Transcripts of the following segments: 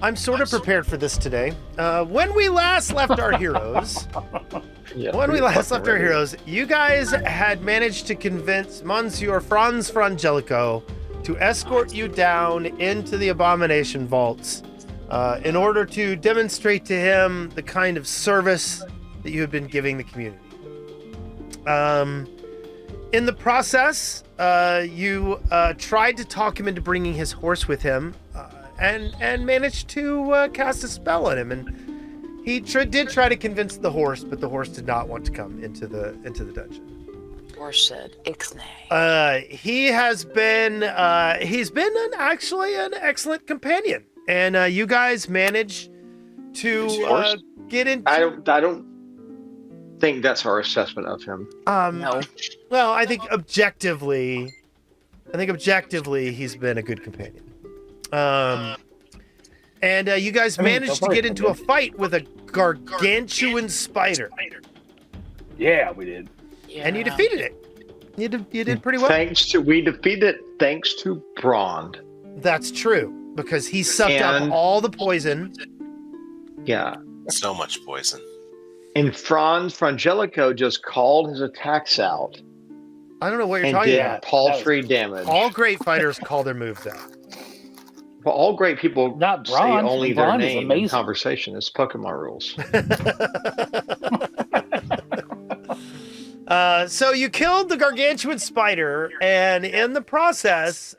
I'm sort of prepared for this today. When we last left our heroes, you guys had managed to convince Monsieur Franz Frangelico to escort you down into the Abomination Vaults in order to demonstrate to him the kind of service that you have been giving the community. In the process, you tried to talk him into bringing his horse with him, and managed to cast a spell on him. And he did try to convince the horse, but the horse did not want to come into the dungeon. Horse said, "Ixnay." He's been actually an excellent companion, and you guys managed to get into. I don't think that's our assessment of him. No. Well, I think objectively, he's been a good companion. And you guys managed to get into a fight with a gargantuan spider. Yeah, we did. Yeah. And you defeated it. You did pretty well. We defeated it thanks to Brond. That's true, because he sucked up all the poison. Yeah. So much poison. And Franz Frangelico just called his attacks out. I don't know what you're and talking did about. paltry damage. All great fighters call their moves out. Well, all great people Not say Brond. only Brond their is name amazing. in conversation. It's Pokemon rules. So you killed the gargantuan spider, and in the process,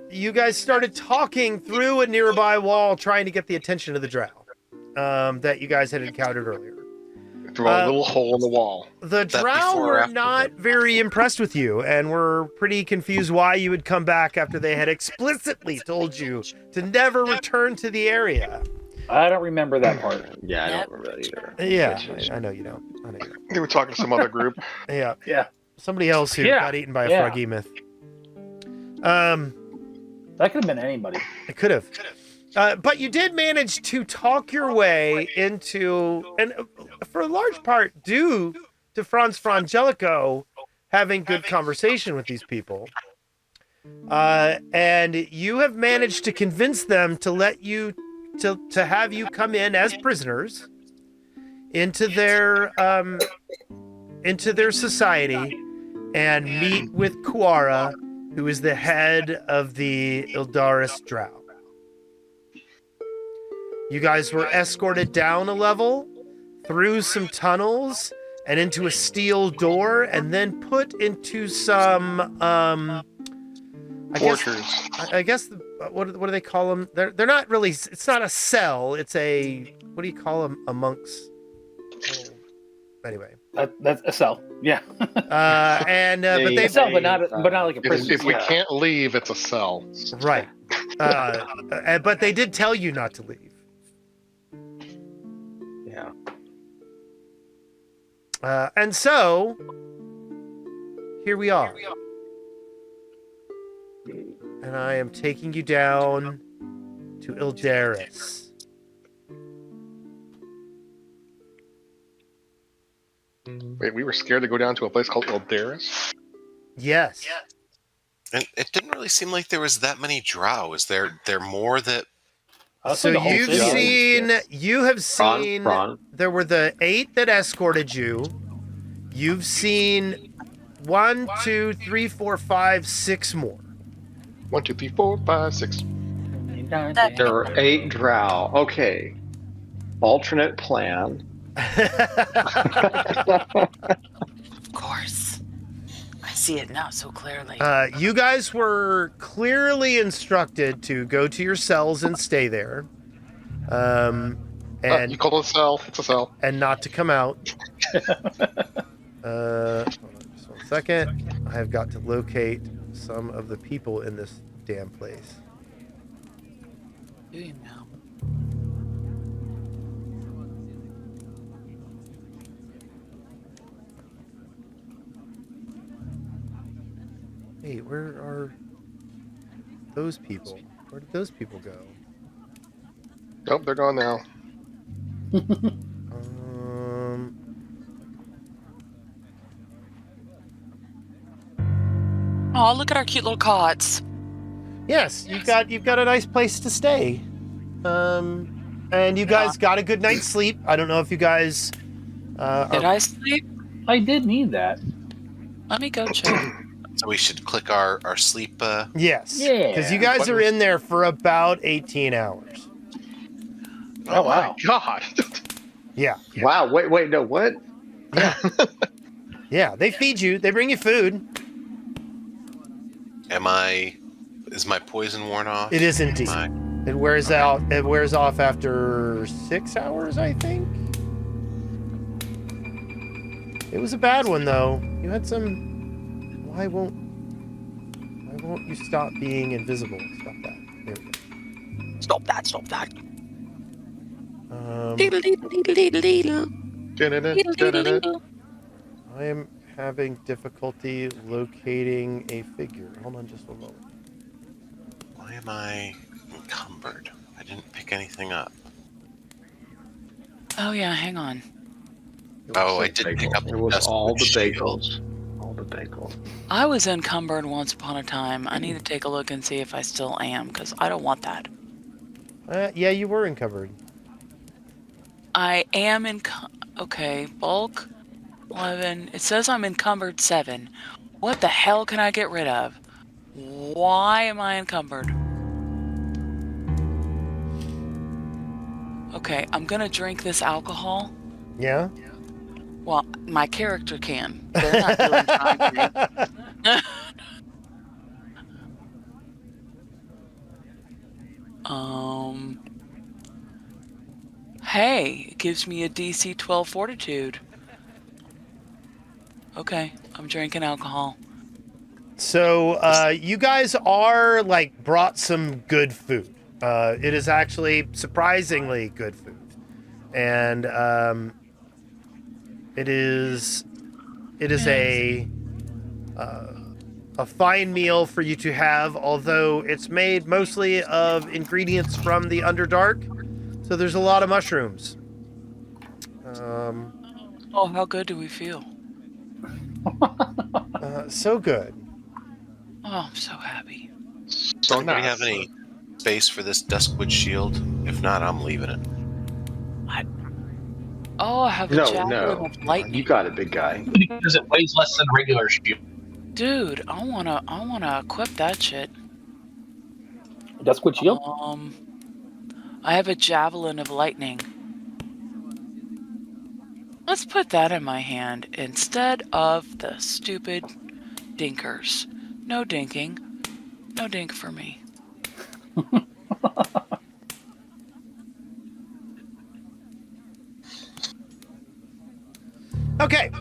you guys started talking through a nearby wall, trying to get the attention of the Drow that you guys had encountered earlier. Through a little hole in the wall. The Drow were not very impressed with you, and were pretty confused why you had come back after they had explicitly told you to never return to the area. I don't remember that part. Yeah, I don't remember that either. Yeah, I know you don't. They were talking to some other group. Yeah. Yeah. Somebody else who got eaten by a froggy myth. That could have been anybody. It could have. But you did manage to talk your way into, and for a large part due to Franz Frangelico having good conversation with these people. And you have managed to convince them to let you, to have you come in as prisoners into their society and meet with Kuara, who is the head of the Yldaris Drow. You guys were escorted down a level, through some tunnels, and into a steel door, and then put into some, Tortures. I guess, what do they call them? They're not really, it's not a cell, it's a, what do you call them? A monk's, anyway. That's a cell. Yeah. But they cell, but not like a prison. If we can't leave, it's a cell. Right. But they did tell you not to leave. Yeah. And so, here we are. And I am taking you down to Yldaris. Wait, we were scared to go down to a place called Yldaris? Yes. And it didn't really seem like there was that many Drow. Is there more that... So you have seen, there were the 8 that escorted you. You've seen 1, 2, 3, 4, 5, 6 more. 1, 2, 3, 4, 5, 6. There are 8 Drow. Okay. Alternate plan. Of course. I see it now so clearly. You guys were clearly instructed to go to your cells and stay there. And you call it a cell. It's a cell. And not to come out. Hold on just 1 second. I have got to locate some of the people in this damn place. Do you know? Hey, where are those people? Where did those people go? Nope, they're gone now. Oh, look at our cute little cots. Yes, you've got a nice place to stay. And you guys got a good night's sleep. I don't know if you guys Did I sleep? I did need that. Let me go check. So we should click our sleep. Yes. Yeah. Because you guys are in there for about 18 hours. Oh, wow. My God. Yeah. Wow. Wait. No. What? Yeah. Yeah. They feed you. They bring you food. Is my poison worn off? It is indeed. Am It wears out. It wears off after 6 hours, I think. It was a bad one, though. You had some. Why won't you stop being invisible? Stop that. There we go. Stop that. Um, Deedle, deedle, deedle, deedle, deedle. Dun-dun-dun, Deedle, deedle, dun-dun-dun. deedle. I am having difficulty locating a figure. Hold on just a moment. Why am I encumbered? I didn't pick anything up. Oh yeah, hang on. Oh, I did pick up It was Duskwood all the Shield. bagels. All the bagels. I was encumbered once upon a time. I need to take a look and see if I still am, because I don't want that. Yeah, you were encumbered. I am okay, bulk 11. It says I'm encumbered 7. What the hell can I get rid of? Why am I encumbered? Okay, I'm gonna drink this alcohol. Yeah? Well, my character can. They're not doing time today. Hey, it gives me a DC 12 fortitude. Okay, I'm drinking alcohol. So, you guys are, like, brought some good food. It is actually surprisingly good food. And, it is a fine meal for you to have, although it's made mostly of ingredients from the Underdark. So there's a lot of mushrooms. Oh, how good do we feel? So good. Oh, I'm so happy. Does So anybody nice. have any space for this Duskwood Shield? If not, I'm leaving it. Oh, I have a javelin of lightning. You got it, big guy. Because it weighs less than regular shield. Dude, I wanna equip that shit. Duskwood Shield? I have a javelin of lightning. Let's put that in my hand instead of the stupid dinkers. No dinking. No dink for me. Okay.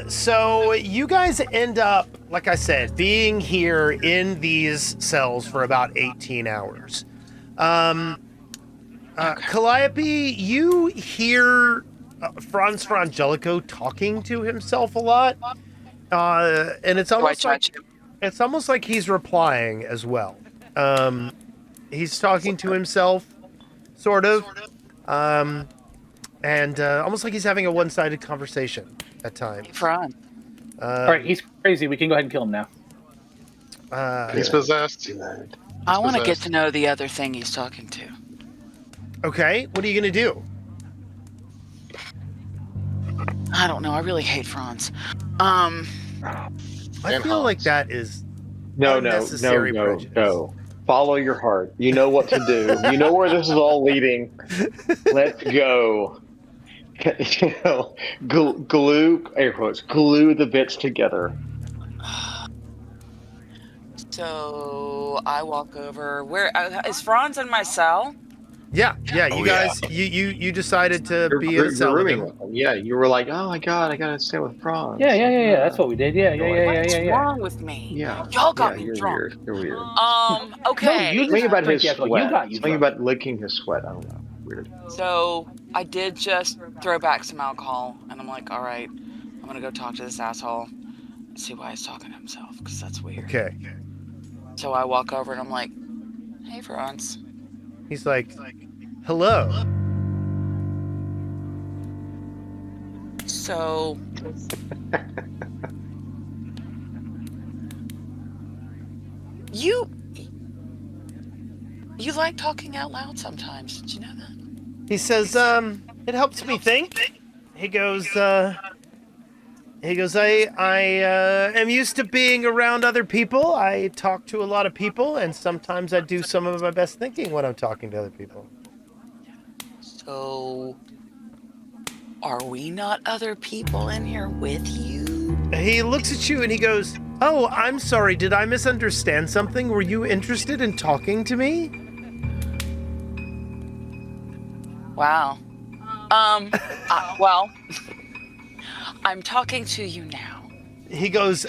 So you guys end up, like I said, being here in these cells for about 18 hours. Calliope, you hear Franz Frangelico talking to himself a lot. And it's almost like he's replying as well. He's talking to himself, sort of. And almost like he's having a one-sided conversation at times. Franz. All right, he's crazy. We can go ahead and kill him now. He's possessed. I want to get possessed. to know the other thing he's talking to. Okay, what are you gonna do? I don't know. I really hate Franz. I And feel like Hans. that is No. prejudice. Follow your heart. You know what to do. You know where this is all leading. Let's go. You know, glue air quotes. Glue the bits together. So I walk over. Where is Franz in my cell? Yeah. You Oh, guys, you decided to be in a You're cell with rooming him. with them. Yeah, you were like, oh my god, I gotta stay with Franz. Yeah. That's what we did. Yeah. What's wrong with me? Yeah. Y'all got yeah, me you're drunk. weird. You're weird. Okay. No, you Something about drink his the alcohol. sweat. You got you Something drunk. about licking his sweat. I don't know. Weird. So I did just throw back some alcohol, and I'm like, all right, I'm gonna go talk to this asshole, see why he's talking to himself, because that's weird. Okay. So I walk over and I'm like, hey, Franz. He's like, hello. So You like talking out loud sometimes. Did you know that? He says, it helps me think. He goes, I am used to being around other people. I talk to a lot of people, and sometimes I do some of my best thinking when I'm talking to other people. So, are we not other people in here with you? He looks at you and he goes, oh, I'm sorry, did I misunderstand something? Were you interested in talking to me? Wow. Well, I'm talking to you now. He goes,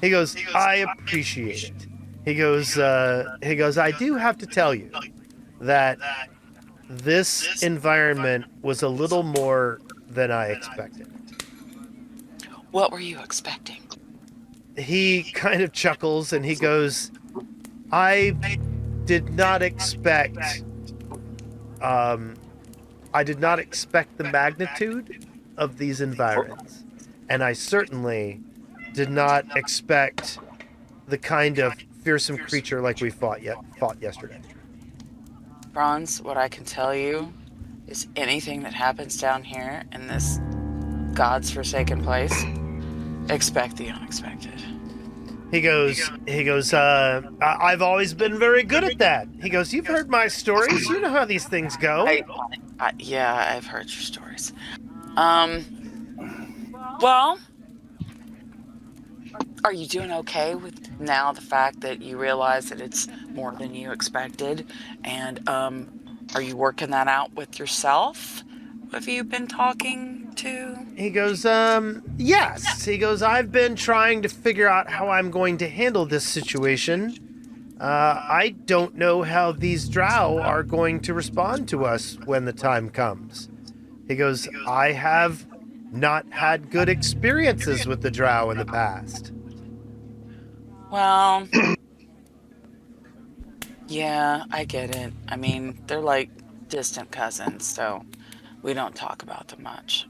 He goes, I appreciate it. He goes, I do have to tell you that this environment was a little more than I expected. What were you expecting? He kind of chuckles and he goes, I did not expect the magnitude of these environs. And I certainly did not expect the kind of fearsome creature like we fought yesterday. Bronze, what I can tell you is anything that happens down here in this God's forsaken place, expect the unexpected. He goes, I've always been very good at that. He goes, you've heard my stories. You know how these things go. Yeah, I've heard your stories. Well, are you doing okay with now the fact that you realize that it's more than you expected? And are you working that out with yourself? Have you been talking to? He goes, yes. He goes, I've been trying to figure out how I'm going to handle this situation. I don't know how these drow are going to respond to us when the time comes. He goes, I have not had good experiences with the drow in the past. Well, yeah, I get it. I mean, they're like distant cousins, so we don't talk about them much.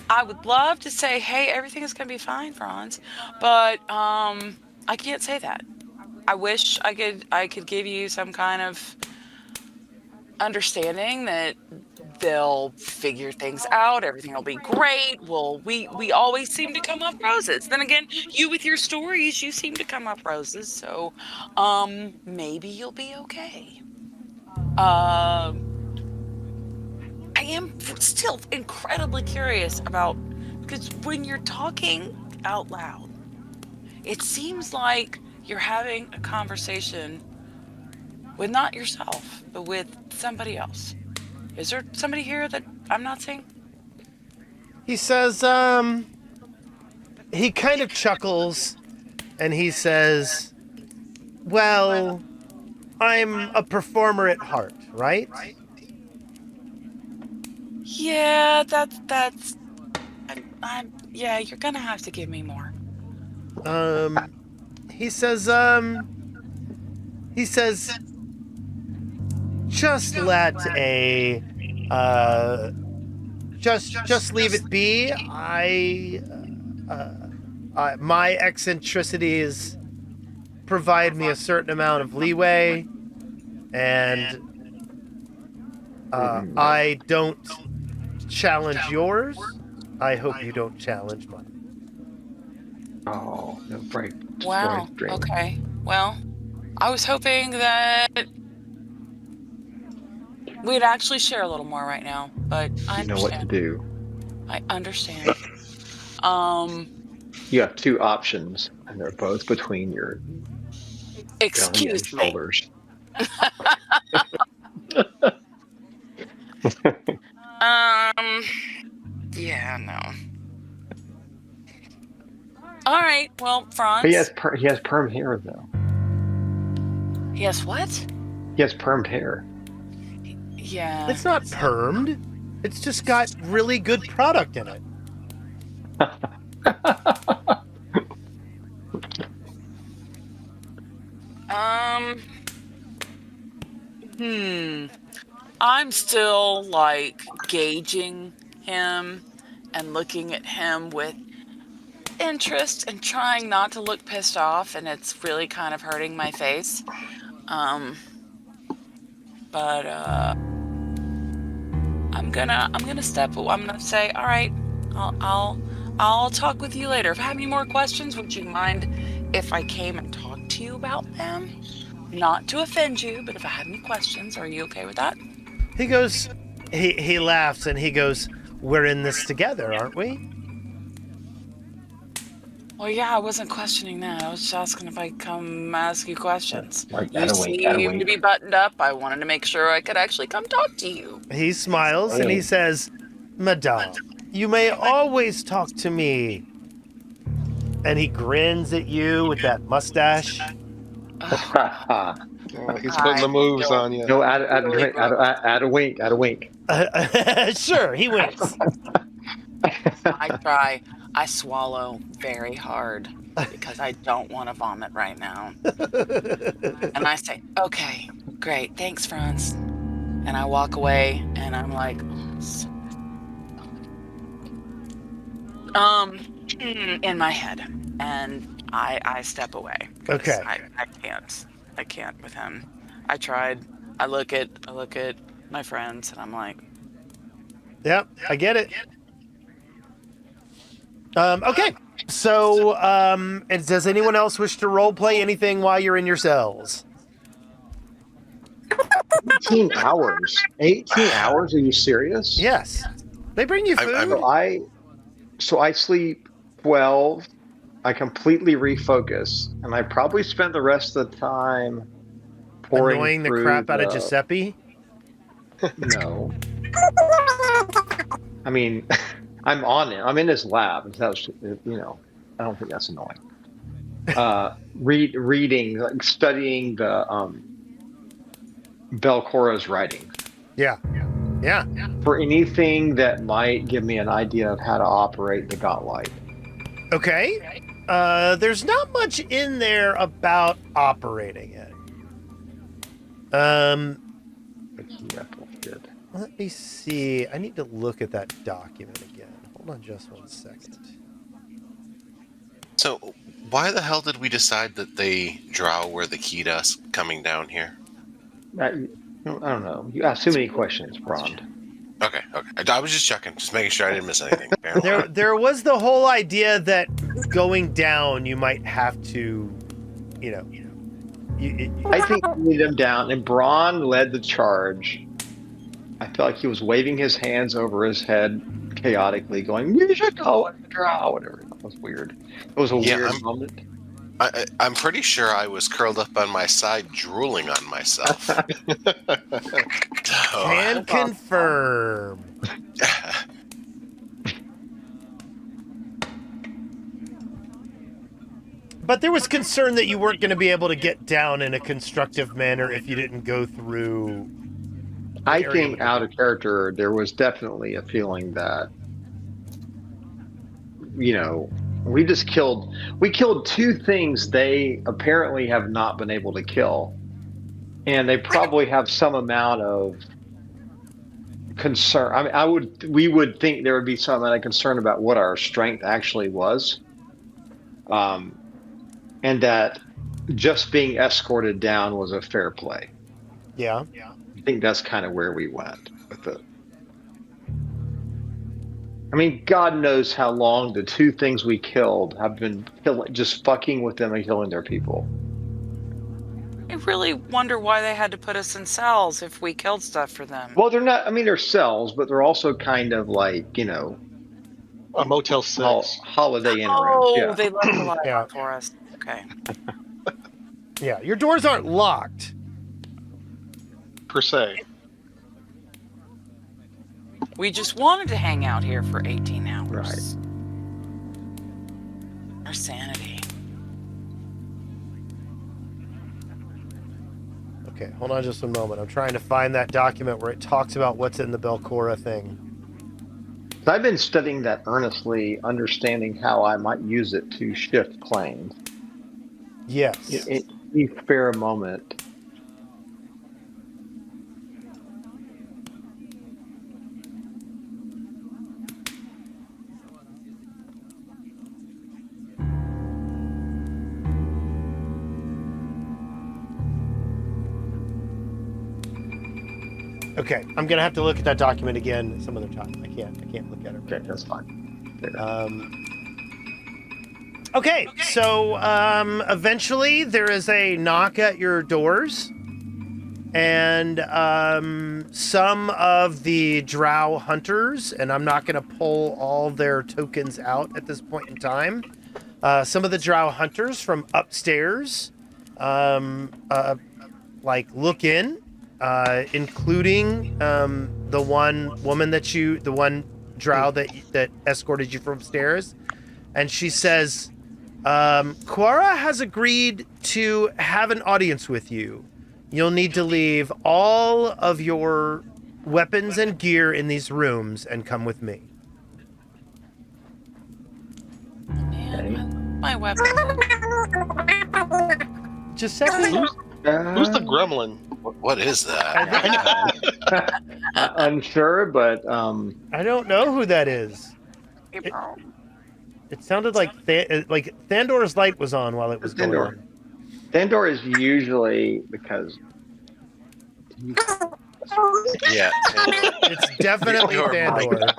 I would love to say, hey, everything is going to be fine, Franz, but I can't say that. I wish I could give you some kind of understanding that they'll figure things out, everything will be great. Well, we always seem to come up roses. Then again, you with your stories, you seem to come up roses, so maybe you'll be okay. I am still incredibly curious about, because when you're talking out loud, it seems like you're having a conversation with not yourself, but with somebody else. Is there somebody here that I'm not seeing? He says, he kind of chuckles and he says, well, I'm a performer at heart, right? Yeah, that's. Yeah, you're gonna have to give me more. He says, just let just leave it be. My eccentricities provide me a certain amount of leeway, and I don't challenge yours. I hope you don't challenge mine. Oh, no, right. Wow. Right, Okay. Well, I was hoping that we'd actually share a little more right now, but I You know what to do. I understand. You have two options, and they're both between your belly and Excuse me. shoulders. Yeah, no. All right. Well, Franz. But he has perm hair though. He has what? He has permed hair. Yeah. It's not permed. It's just got really good product in it. I'm still like gauging him and looking at him with interest and trying not to look pissed off, and it's really kind of hurting my face. But I'm gonna say, all right, I'll talk with you later. If I have any more questions, would you mind if I came and talked to you about them? Not to offend you, but if I have any questions, are you okay with that? He goes, he laughs and he goes, "We're in this together, aren't we?" Well, yeah, I wasn't questioning that. I was just asking if I come ask you questions. Like, You add a wink, seem to be buttoned up. I wanted to make sure I could actually come talk to you. He smiles and he says, "Madame, you may always talk to me." And he grins at you with that mustache. He's putting the moves on you. No, add a wink, add a wink. Sure, he winks. I try. I swallow very hard because I don't want to vomit right now. And I say, okay, great. Thanks, Franz. And I walk away and I'm like, in my head. And I step away. Okay. I can't with him. I tried. I look at my friends and I'm like, Yep, I get it. Okay, so and does anyone else wish to roleplay anything while you're in your cells? 18 hours. 18 hours? Are you serious? Yes. They bring you food. So I sleep 12. I completely refocus, and I probably spend the rest of the time annoying the crap out of Giuseppe. No. I mean, I'm on it. I'm in his lab. That's, I don't think that's annoying. Reading, like studying the Belcora's writing. Yeah. For anything that might give me an idea of how to operate the Gauntlight. Okay. There's not much in there about operating it. Let me see. I need to look at that document again. Hold on just 1 second. So, why the hell did we decide that the Drow were the key to us coming down here? I don't know. You asked too many questions, Brond. Okay. I was just checking, just making sure I didn't miss anything. There was the whole idea that going down, you might have to, I think we need him down, and Braun led the charge. I feel like he was waving his hands over his head chaotically, going, "We should go and draw," whatever. That was weird. It was a weird moment. I'm pretty sure I was curled up on my side, drooling on myself. Can confirm. But there was concern that you weren't going to be able to get down in a constructive manner if you didn't go through. I think out of character, there was definitely a feeling that, we killed two things they apparently have not been able to kill. And they probably have some amount of concern. I mean, we would think there would be some amount of concern about what our strength actually was. And that just being escorted down was a fair play. Yeah. I think that's kind of where we went with it. I mean, God knows how long the two things we killed have been just fucking with them and killing their people. I really wonder why they had to put us in cells if we killed stuff for them. Well, they're not, they're cells, but they're also kind of like, a Motel 6. Holiday Inn Oh, rooms. Yeah. they left the light on for us. Okay. Yeah, your doors aren't locked. Per se. We just wanted to hang out here for 18 hours. Right. Our sanity. Okay, hold on just a moment. I'm trying to find that document where it talks about what's in the Belcora thing. I've been studying that earnestly, understanding how I might use it to shift planes. Yes. You spare a moment. Okay, I'm gonna have to look at that document again some other time. I can't look at it. Okay, that's fine. Okay, so eventually there is a knock at your doors, and some of the Drow hunters, and I'm not going to pull all their tokens out at this point in time. Some of the Drow hunters from upstairs, look in, including the one Drow that escorted you from upstairs, and she says, Quara has agreed to have an audience with you. You'll need to leave all of your weapons and gear in these rooms and come with me. Man, my weapon. Giuseppe? Who's the gremlin? What is that? Unsure, but I don't know who that is. It sounded like Thandor's light was on while it was going on. Thandor is usually because. Yeah. It's definitely Thandor.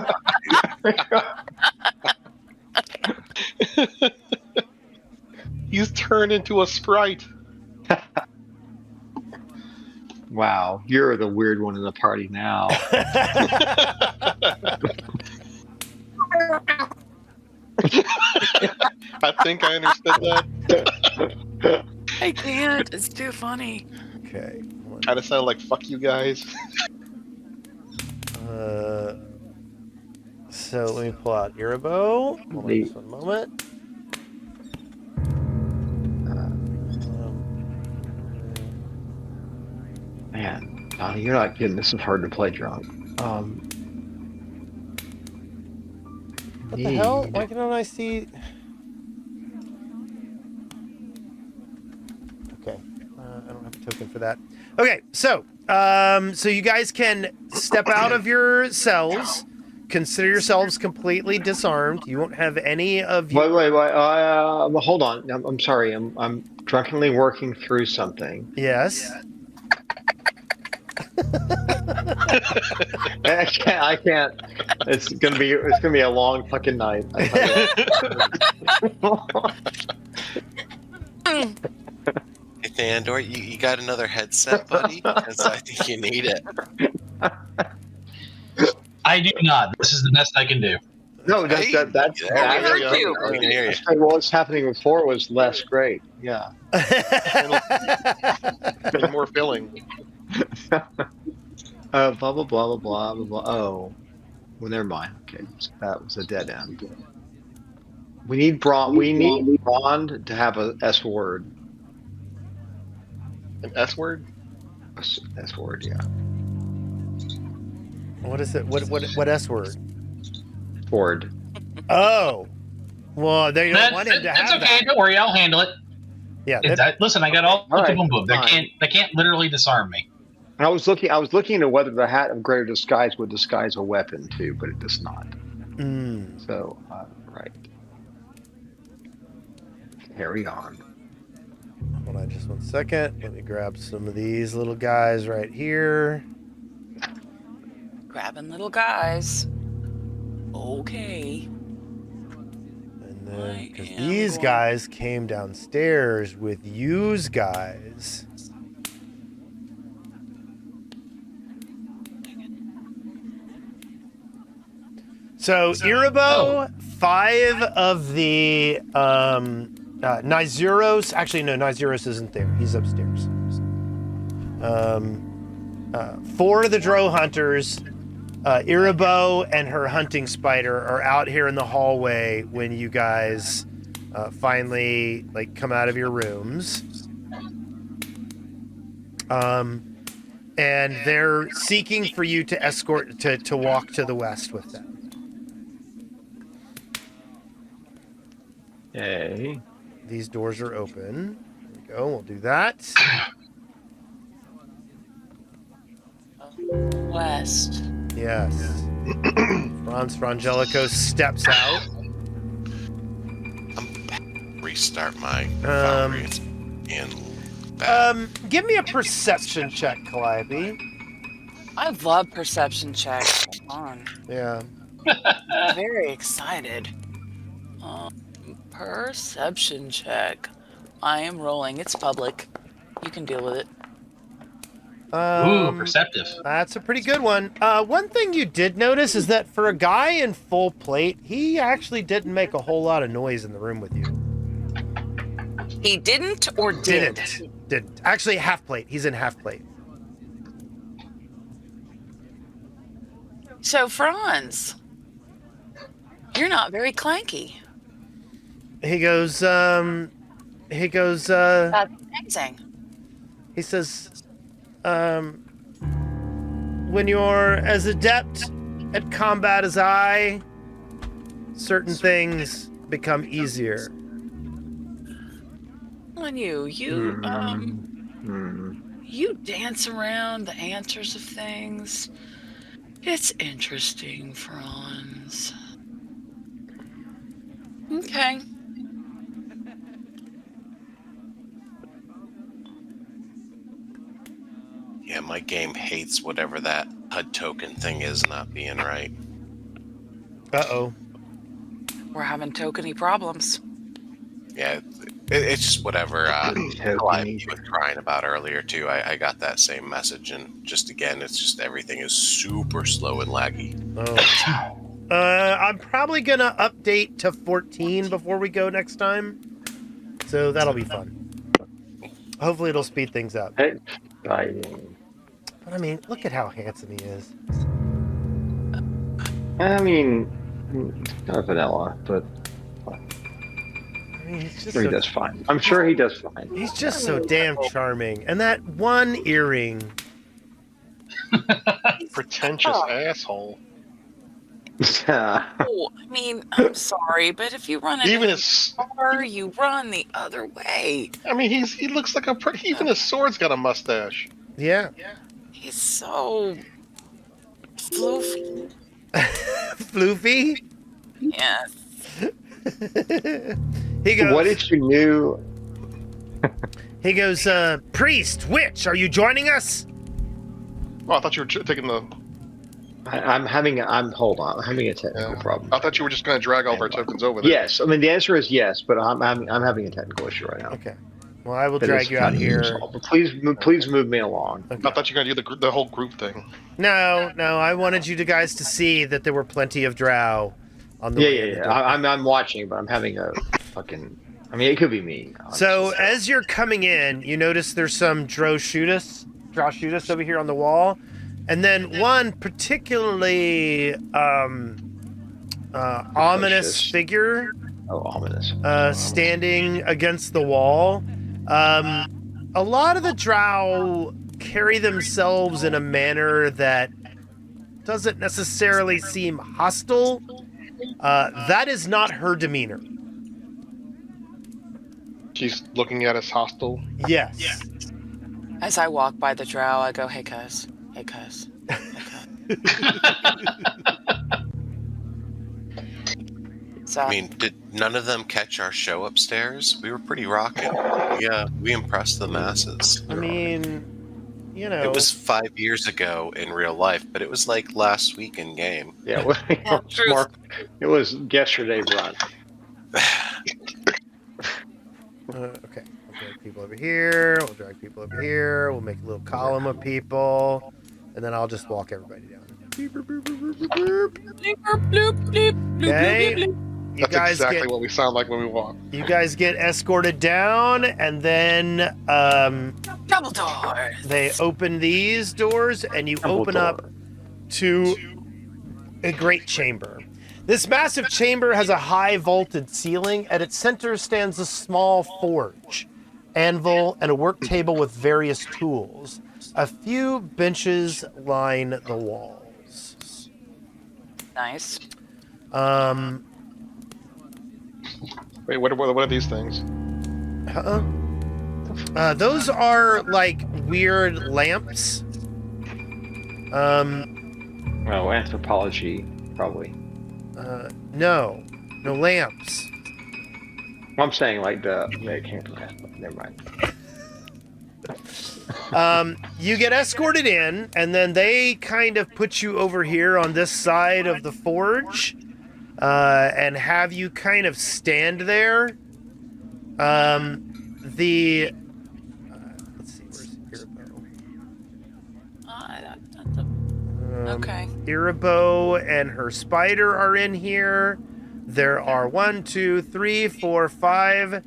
He's turned into a sprite. Wow, you're the weird one in the party now. I think I understood that. I can't. It's too funny. Okay. Kind of sounded like "fuck you guys." So let me pull out Earabo. Hold on just one moment. Man, Donnie, you're not kidding. This is hard to play drunk. What the hell? Why can't I see? Okay, I don't have a token for that. Okay, so you guys can step out of your cells. Consider yourselves completely disarmed. You won't have any of you. Wait. Hold on. I'm sorry. I'm drunkenly working through something. Yes. I can't. It's gonna be a long fucking night. Hey, Thandor, you got another headset, buddy? Because I think you need it. I do not. This is the best I can do. No, that's Hey, that's. there we that's go. I can hear you. What was happening before was less great. Yeah. And more filling. Blah blah blah blah blah blah blah. Oh, well, never mind. Okay, so that was a dead end. We need Braun. We need Braun to have a S word. An S word? S word, yeah. What is it? What S word? Ford. Oh, well, they don't want him to That's have okay. that. Don't worry. I'll handle it. Yeah. Listen, I got all the right, boom boom. fine. They can't literally disarm me. And I was looking into whether the hat of greater disguise would disguise a weapon too, but it does not. So, right. Carry on. Hold on just 1 second. Let me grab some of these little guys right here. Grabbing little guys. Okay. And then, because these guys came downstairs with yous guys. So, Earabo, 5 of the Nizuros. Actually, no, Nizuros isn't there. He's upstairs. 4 of the Drow hunters, Earabo and her hunting spider, are out here in the hallway when you guys finally come out of your rooms. And they're seeking for you to escort to walk to the west with them. Yay. These doors are open. There we go. We'll do that. West. Yes. Franz Frangelico steps out. Restart my Foundry and Give me a perception check, Calliope. I love perception checks. Come on. Yeah. Very excited. Perception check. I am rolling. It's public. You can deal with it. Ooh, perceptive. That's a pretty good one. One thing you did notice is that for a guy in full plate, he actually didn't make a whole lot of noise in the room with you. He didn't or did? Didn't. Actually, half plate. He's in half plate. So, Franz, you're not very clanky. He goes, That's amazing. he says, when you're as adept at combat as I, certain things become easier. On you dance around the answers of things. It's interesting, Franz. Okay. Yeah, my game hates whatever that HUD token thing is not being right. Uh-oh. We're having tokeny problems. Yeah, it's just whatever Calliope was crying about earlier, too. I got that same message, and just again, it's just everything is super slow and laggy. Oh. I'm probably going to update to 14 before we go next time. So that'll be fun. Hopefully it'll speed things up. Hey, But I mean, look at how handsome he is. I mean, kind of vanilla, but I mean, he's just sure he does fine. I'm sure he does fine. He's just so damn charming. And that one earring. Pretentious asshole. Oh, I mean, I'm sorry, but if you run Even into his, a car, you run the other way. I mean, he looks like even his sword's got a mustache. Yeah. He's so floofy. Floofy? Yes. He goes, What if you knew? he goes, priest, witch, are you joining us? Oh, I thought you were taking the. I'm having a technical problem. I thought you were just going to drag all of our tokens over there. Yes, I mean the answer is yes, but I'm having a technical issue right now. Okay. Well, I will That drag is you out kind of here. resolved. Please move me along. Okay. I thought you were going to do the whole group thing. No, I wanted you guys to see that there were plenty of drow on the way. Yeah. I'm watching, but I'm having a fucking. I mean, it could be me. Honestly. So as you're coming in, you notice there's some drow shooters over here on the wall, and then one particularly ominous figure. Oh, ominous. Standing against the wall. A lot of the drow carry themselves in a manner that doesn't necessarily seem hostile. That is not her demeanor. She's looking at us hostile. Yes. As I walk by the drow, I go, hey, cuz. Hey, cuz. Hey, cuz. So, I mean, did none of them catch our show upstairs? We were pretty rocking. Yeah, we impressed the masses. I mean, you know. It was 5 years ago in real life, but it was like last week in game. Yeah, well, it was yesterday, run. Okay. We'll drag people over here. We'll drag people over here. We'll make a little column of people. And then I'll just walk everybody down. Okay. You That's guys exactly get, what we sound like when we walk. you guys get escorted down, and then double doors. they open these doors, and you open up to a great chamber. This massive chamber has a high vaulted ceiling. At its center stands a small forge, anvil, and a work table with various tools. A few benches line the walls. Nice. Wait, what are these things? Those are like weird lamps. Oh, anthropology, probably. No lamps. I'm saying like it came from that. Never mind. You get escorted in, and then they kind of put you over here on this side of the forge, and have you kind of stand there. Let's see, where's Iribo? Okay. Iribo and her spider are in here. There are 1, 2, 3, 4, 5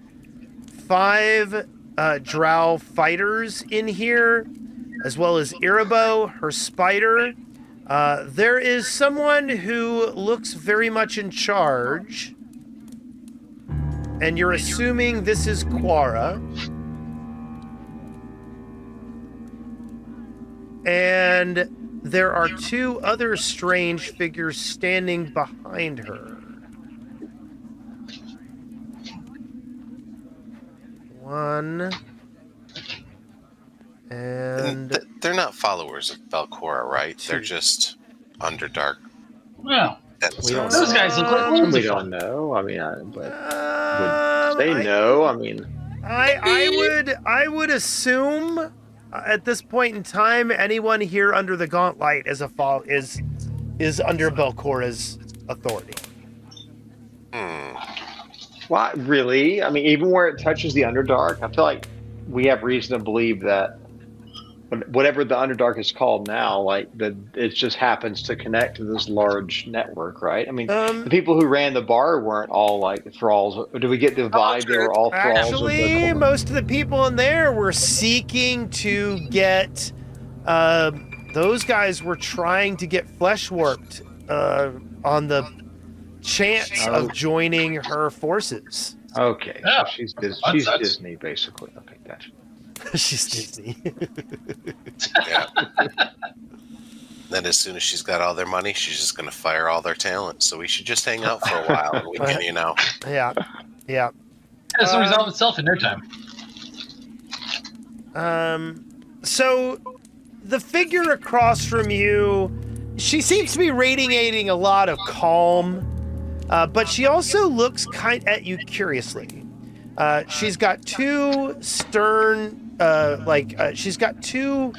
Drow fighters in here, as well as Iribo, her spider. There is someone who looks very much in charge, and you're assuming this is Quara. And there are 2 other strange figures standing behind her. One. And they're not followers of Belcora, right? 2. They're just Underdark. Well, We don't those know. guys look like loads We of don't fun. know. I mean, but would they know? I mean, I would assume at this point in time, anyone here under the Gauntlight is under Belcora's authority. what really? I mean, even where it touches the Underdark, I feel like we have reason to believe that whatever the Underdark is called now, like it just happens to connect to this large network, right? I mean, the people who ran the bar weren't all like thralls. Do we get the vibe they were all thralls? Actually, most of the people in there were seeking to get. Those guys were trying to get flesh warped on the chance of joining her forces. Okay, Yeah. so she's Disney, basically. Okay, gotcha. She's Disney. Yeah. Then as soon as she's got all their money, she's just going to fire all their talent. So we should just hang out for a while and we can, Yeah. It'll resolve itself in no time. So the figure across from you, she seems to be radiating a lot of calm, but she also looks at you curiously. She's got 2 stern, she's got 2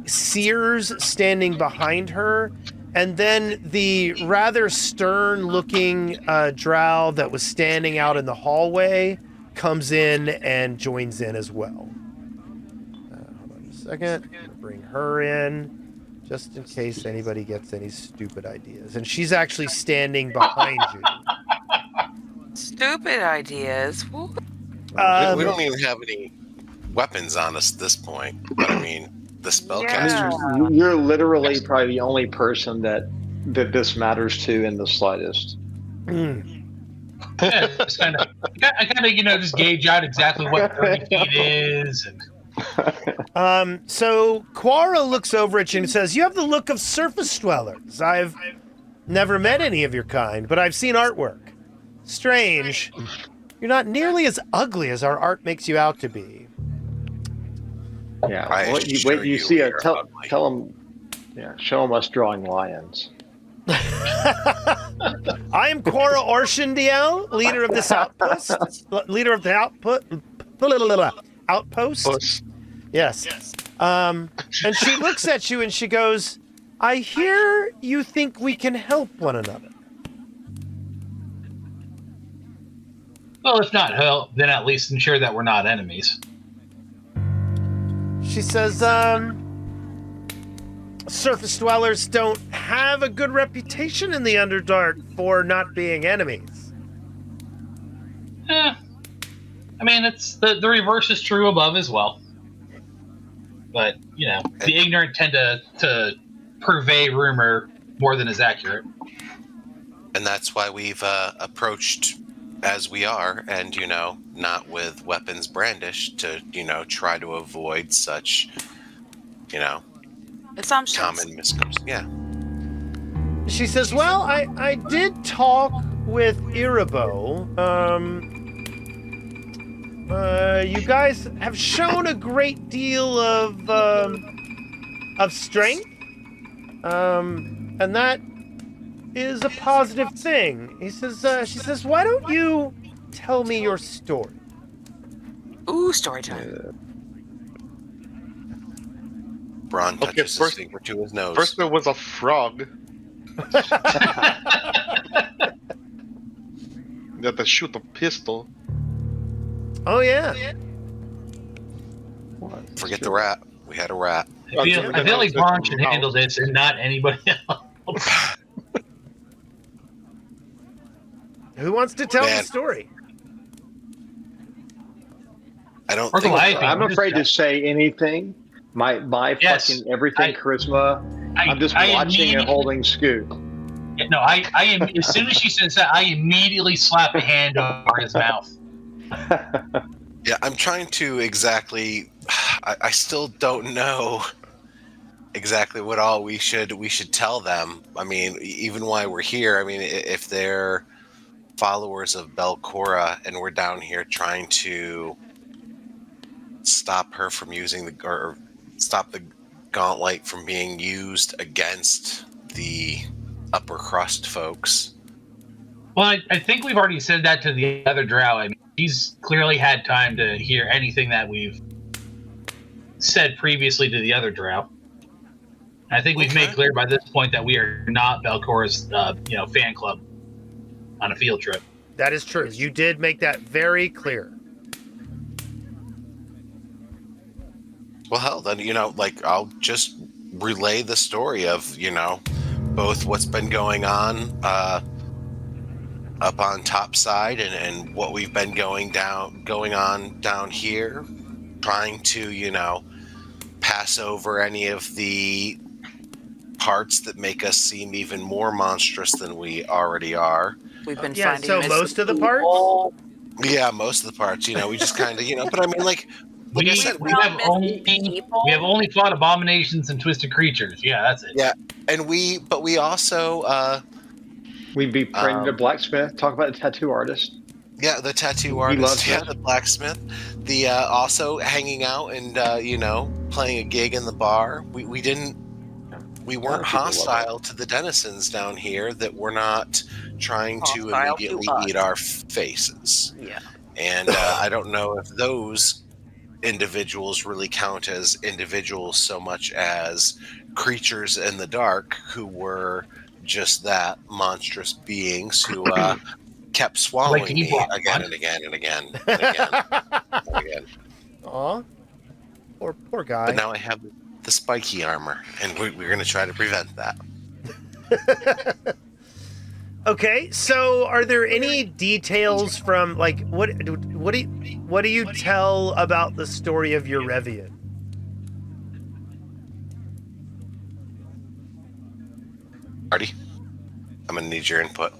seers standing behind her, and then the rather stern-looking drow that was standing out in the hallway comes in and joins in as well. Hold on a second. I'm gonna bring her in, just in case anybody gets any stupid ideas. And she's actually standing behind you. Stupid ideas. What? we don't even have any weapons on us at this point. But I mean, the spellcasters. Yeah. You're literally probably the only person that this matters to in the slightest. Yeah, just kind of, just gauge out exactly what 30 feet is. And So Quara looks over at you and says, "You have the look of surface dwellers. I've never met any of your kind, but I've seen artwork. Strange. You're not nearly as ugly as our art makes you out to be." Yeah. I Wait, assure you see you're tell ugly. them. Yeah. Show them us drawing lions. I am Quara Orshendiel, leader of this outpost. Leader of the outpost. Yes. And she looks at you and she goes, "I hear you think we can help one another." well, if not help, then at least ensure that we're not enemies. She says, surface dwellers don't have a good reputation in the Underdark for not being enemies. I mean, it's the reverse is true above as well. But, the ignorant tend to purvey rumor more than is accurate. And that's why we've approached as we are and, not with weapons brandished to, try to avoid such, Assumptions. common misconceptions. Yeah. She says, "Well, I did talk with Iribo. You guys have shown a great deal of strength, and that is a positive thing." She says, "Why don't you tell me your story?" Ooh, story time. Braun Okay, touches his finger to his nose. First there was a frog. You had to shoot a pistol. Oh yeah. Forget the rat. We had a rat. I feel like Braun should handle this and not anybody else. Who wants to tell the Man. story? I don't Or think. Goliath. I'm afraid to say anything. My Yes, fucking everything charisma. I'm just watching and holding Scoot. No, I am. As soon as she says that, I immediately slap a hand over his mouth. Yeah, I'm trying to exactly. I still don't know exactly what all we should tell them. I mean, even why we're here. I mean, if they're followers of Belcora and we're down here trying to stop her from using or stop the Gauntlight from being used against the upper crust folks. Well, I think we've already said that to the other Drow. I mean, he's clearly had time to hear anything that we've said previously to the other Drow. I think we've made clear by this point that we are not Belcora's, fan club on a field trip. That is true. You did make that very clear. Well, hell, then, I'll just relay the story of, both what's been going on up on top side and what we've been going on down here, trying to, pass over any of the parts that make us seem even more monstrous than we already are. We've been Yeah, finding so missing most of the parts? people. Yeah, most of the parts, we just kind of, but I mean, like I said, we have only fought abominations and twisted creatures. Yeah, that's it. Yeah, and we also We befriended a blacksmith. Talk about the tattoo artist. yeah, the tattoo He artist, loves yeah, it. the blacksmith, the also hanging out and playing a gig in the bar. We weren't people love hostile to the denizens down here that were not trying to Hostile to immediately us. eat our faces. Yeah. And I don't know if those individuals really count as individuals so much as creatures in the dark who were just that, monstrous beings who kept swallowing Like me evil. again and again and again and again and again. Aw. Poor guy. But now I have the spiky armor, and we're going to try to prevent that. Okay, so are there any details from what do you tell about the story of your Revian? Artie, I'm going to need your input.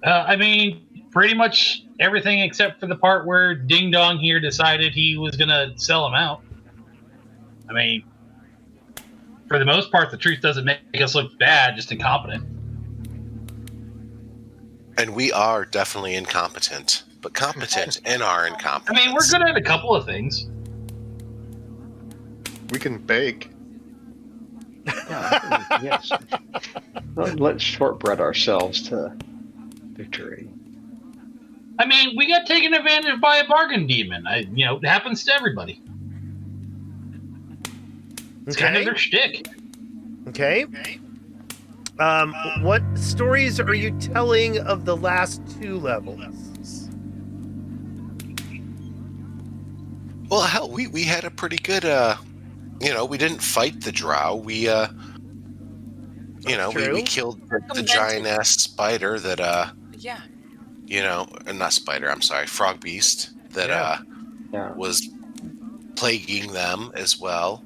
I mean, pretty much everything except for the part where Ding Dong here decided he was going to sell him out. I mean, for the most part, the truth doesn't make us look bad, just incompetent. And we are definitely incompetent, but competent in our I incompetence. mean, we're good at a couple of things. We can bake. Yeah, yes. Let's shortbread ourselves to victory. I mean, we got taken advantage of by a bargain demon. It happens to everybody. It's kind of their shtick. Okay. What stories are you telling of the last 2 levels? Well, hell, we had a pretty good, we didn't fight the Drow. We killed the giant-ass spider that, Yeah. not spider, I'm sorry, frog beast that was plaguing them as well.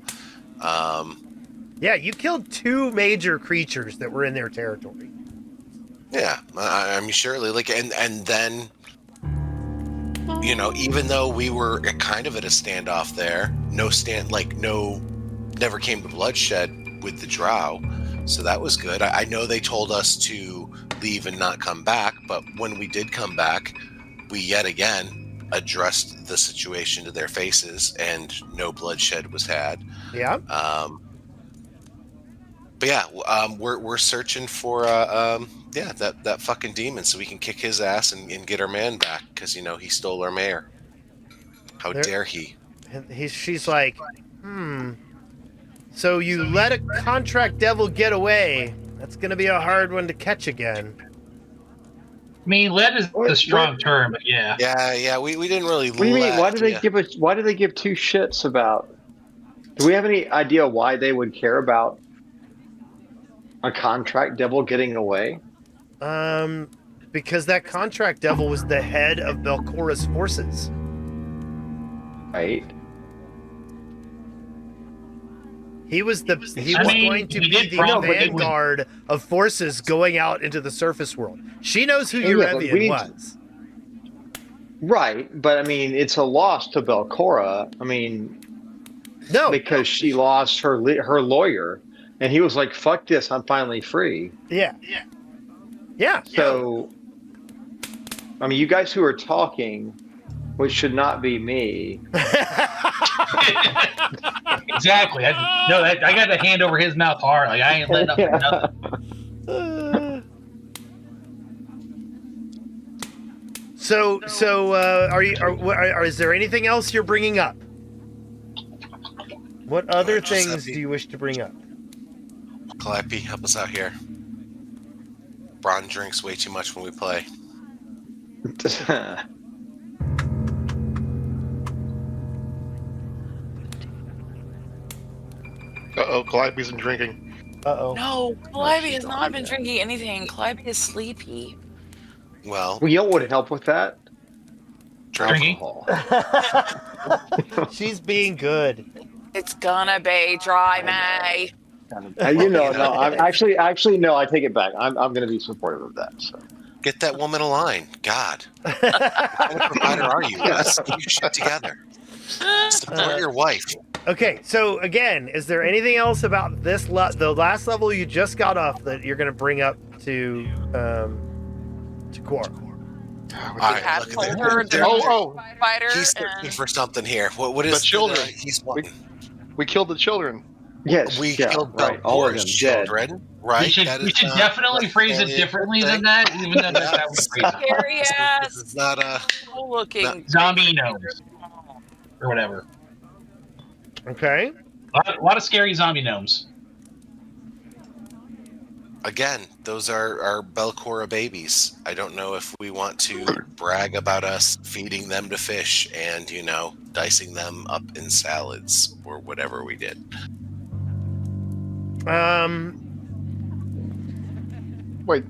Yeah, you killed 2 major creatures that were in their territory. Yeah, I mean, surely, and then, even though we were kind of at a standoff there, never came to bloodshed with the Drow, so that was good. I know they told us to leave and not come back, but when we did come back, we yet again addressed the situation to their faces, and no bloodshed was had. Yeah. But yeah, we're searching for that fucking demon so we can kick his ass and get our man back because he stole our mayor. How dare he? She's like, So you let a contract devil get away. That's going to be a hard one to catch again. I mean, led is a strong term, but yeah. Yeah, we didn't really. What do you mean? Why do they give two shits about? Do we have any idea why they would care about a contract devil getting away? Because that contract devil was the head of Belcora's forces. Right. He was going to be the vanguard of forces going out into the surface world. She knows who Eurevian was. Right, but I mean, it's a loss to Belcora. I mean, no, because she lost her lawyer, and he was like, "Fuck this! I'm finally free." Yeah. So, I mean, you guys who are talking, which should not be me. Exactly. I got the hand over his mouth hard. Like, I ain't letting up nothing. So, is there anything else you're bringing up? What other things do you wish to bring up? Calliope, help us out here. Bron drinks way too much when we play. Uh-oh, Calliope isn't drinking. Uh-oh. No, Calliope has not been drinking anything. Calliope is sleepy. Well, you know what would help with that? Drinking. Alcohol. She's being good. It's gonna be dry May. I'm actually no. I take it back. I'm going to be supportive of that. So. Get that woman a line. God, what kind of provider are you? Let's get your shit together. Support your wife. Okay, so again, is there anything else about this the last level you just got off that you're going to bring up to Cora? All right, look at that. Fighter He's searching for something here. What is the children? He's wanting? We killed the children. Yes, We killed all of them children, right? We should definitely phrase it differently than that, even though that's how we phrase it. Scary ass. This is not a Looking Zombie gnomes. Or whatever. Okay. A lot of scary zombie gnomes. Again, those are Belcora babies. I don't know if we want to brag about us feeding them to fish and, dicing them up in salads or whatever we did. Wait.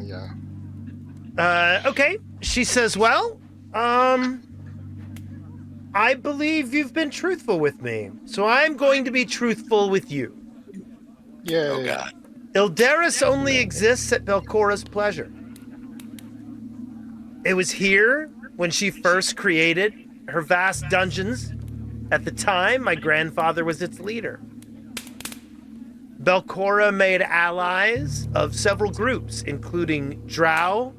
Yeah. Okay. She says, well, I believe you've been truthful with me, so I'm going to be truthful with you. Yay. Oh, God. Yldaris only exists at Belcora's pleasure. It was here when she first created her vast dungeons. At the time, my grandfather was its leader. Belcora made allies of several groups, including Drow,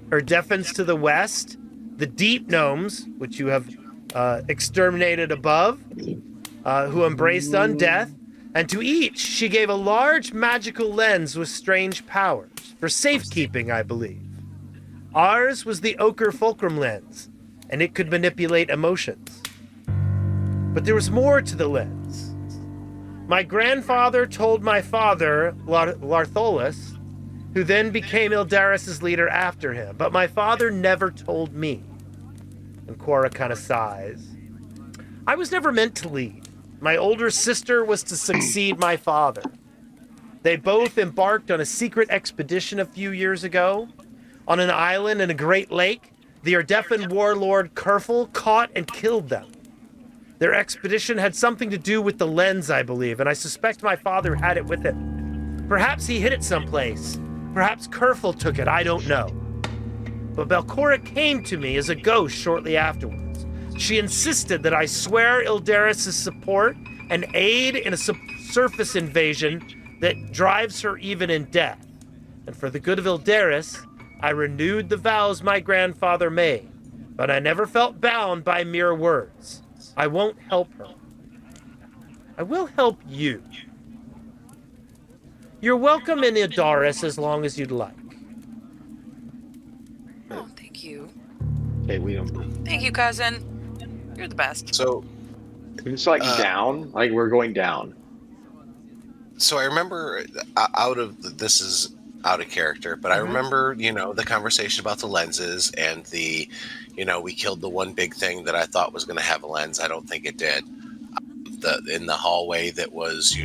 Erdefans to the west, the Deep Gnomes, which you have exterminated above, who embraced undeath, and to each she gave a large magical lens with strange powers, for safekeeping, I believe. Ours was the Ochre Fulcrum lens, and it could manipulate emotions. But there was more to the lens. My grandfather told my father, Lartholus, who then became Yldaris' leader after him, but my father never told me. And Cora kind of sighs. I was never meant to lead. My older sister was to succeed my father. They both embarked on a secret expedition a few years ago. On an island in a great lake, the Erdefan warlord Kerfel caught and killed them. Their expedition had something to do with the lens, I believe, and I suspect my father had it with him. Perhaps he hid it someplace. Perhaps Kerfel took it, I don't know. But Belcora came to me as a ghost shortly afterwards. She insisted that I swear Yldaris' support and aid in a surface invasion that drives her even in death. And for the good of Yldaris, I renewed the vows my grandfather made, but I never felt bound by mere words. I won't help her. I will help you. You're welcome in Yldaris as long as you'd like. Oh, thank you. Okay, we don't. Thank you, cousin. You're the best. So It's like down, like we're going down. So I remember this is out of character, but I remember, the conversation about the lenses and the, we killed the one big thing that I thought was going to have a lens. I don't think it did. In the hallway that was,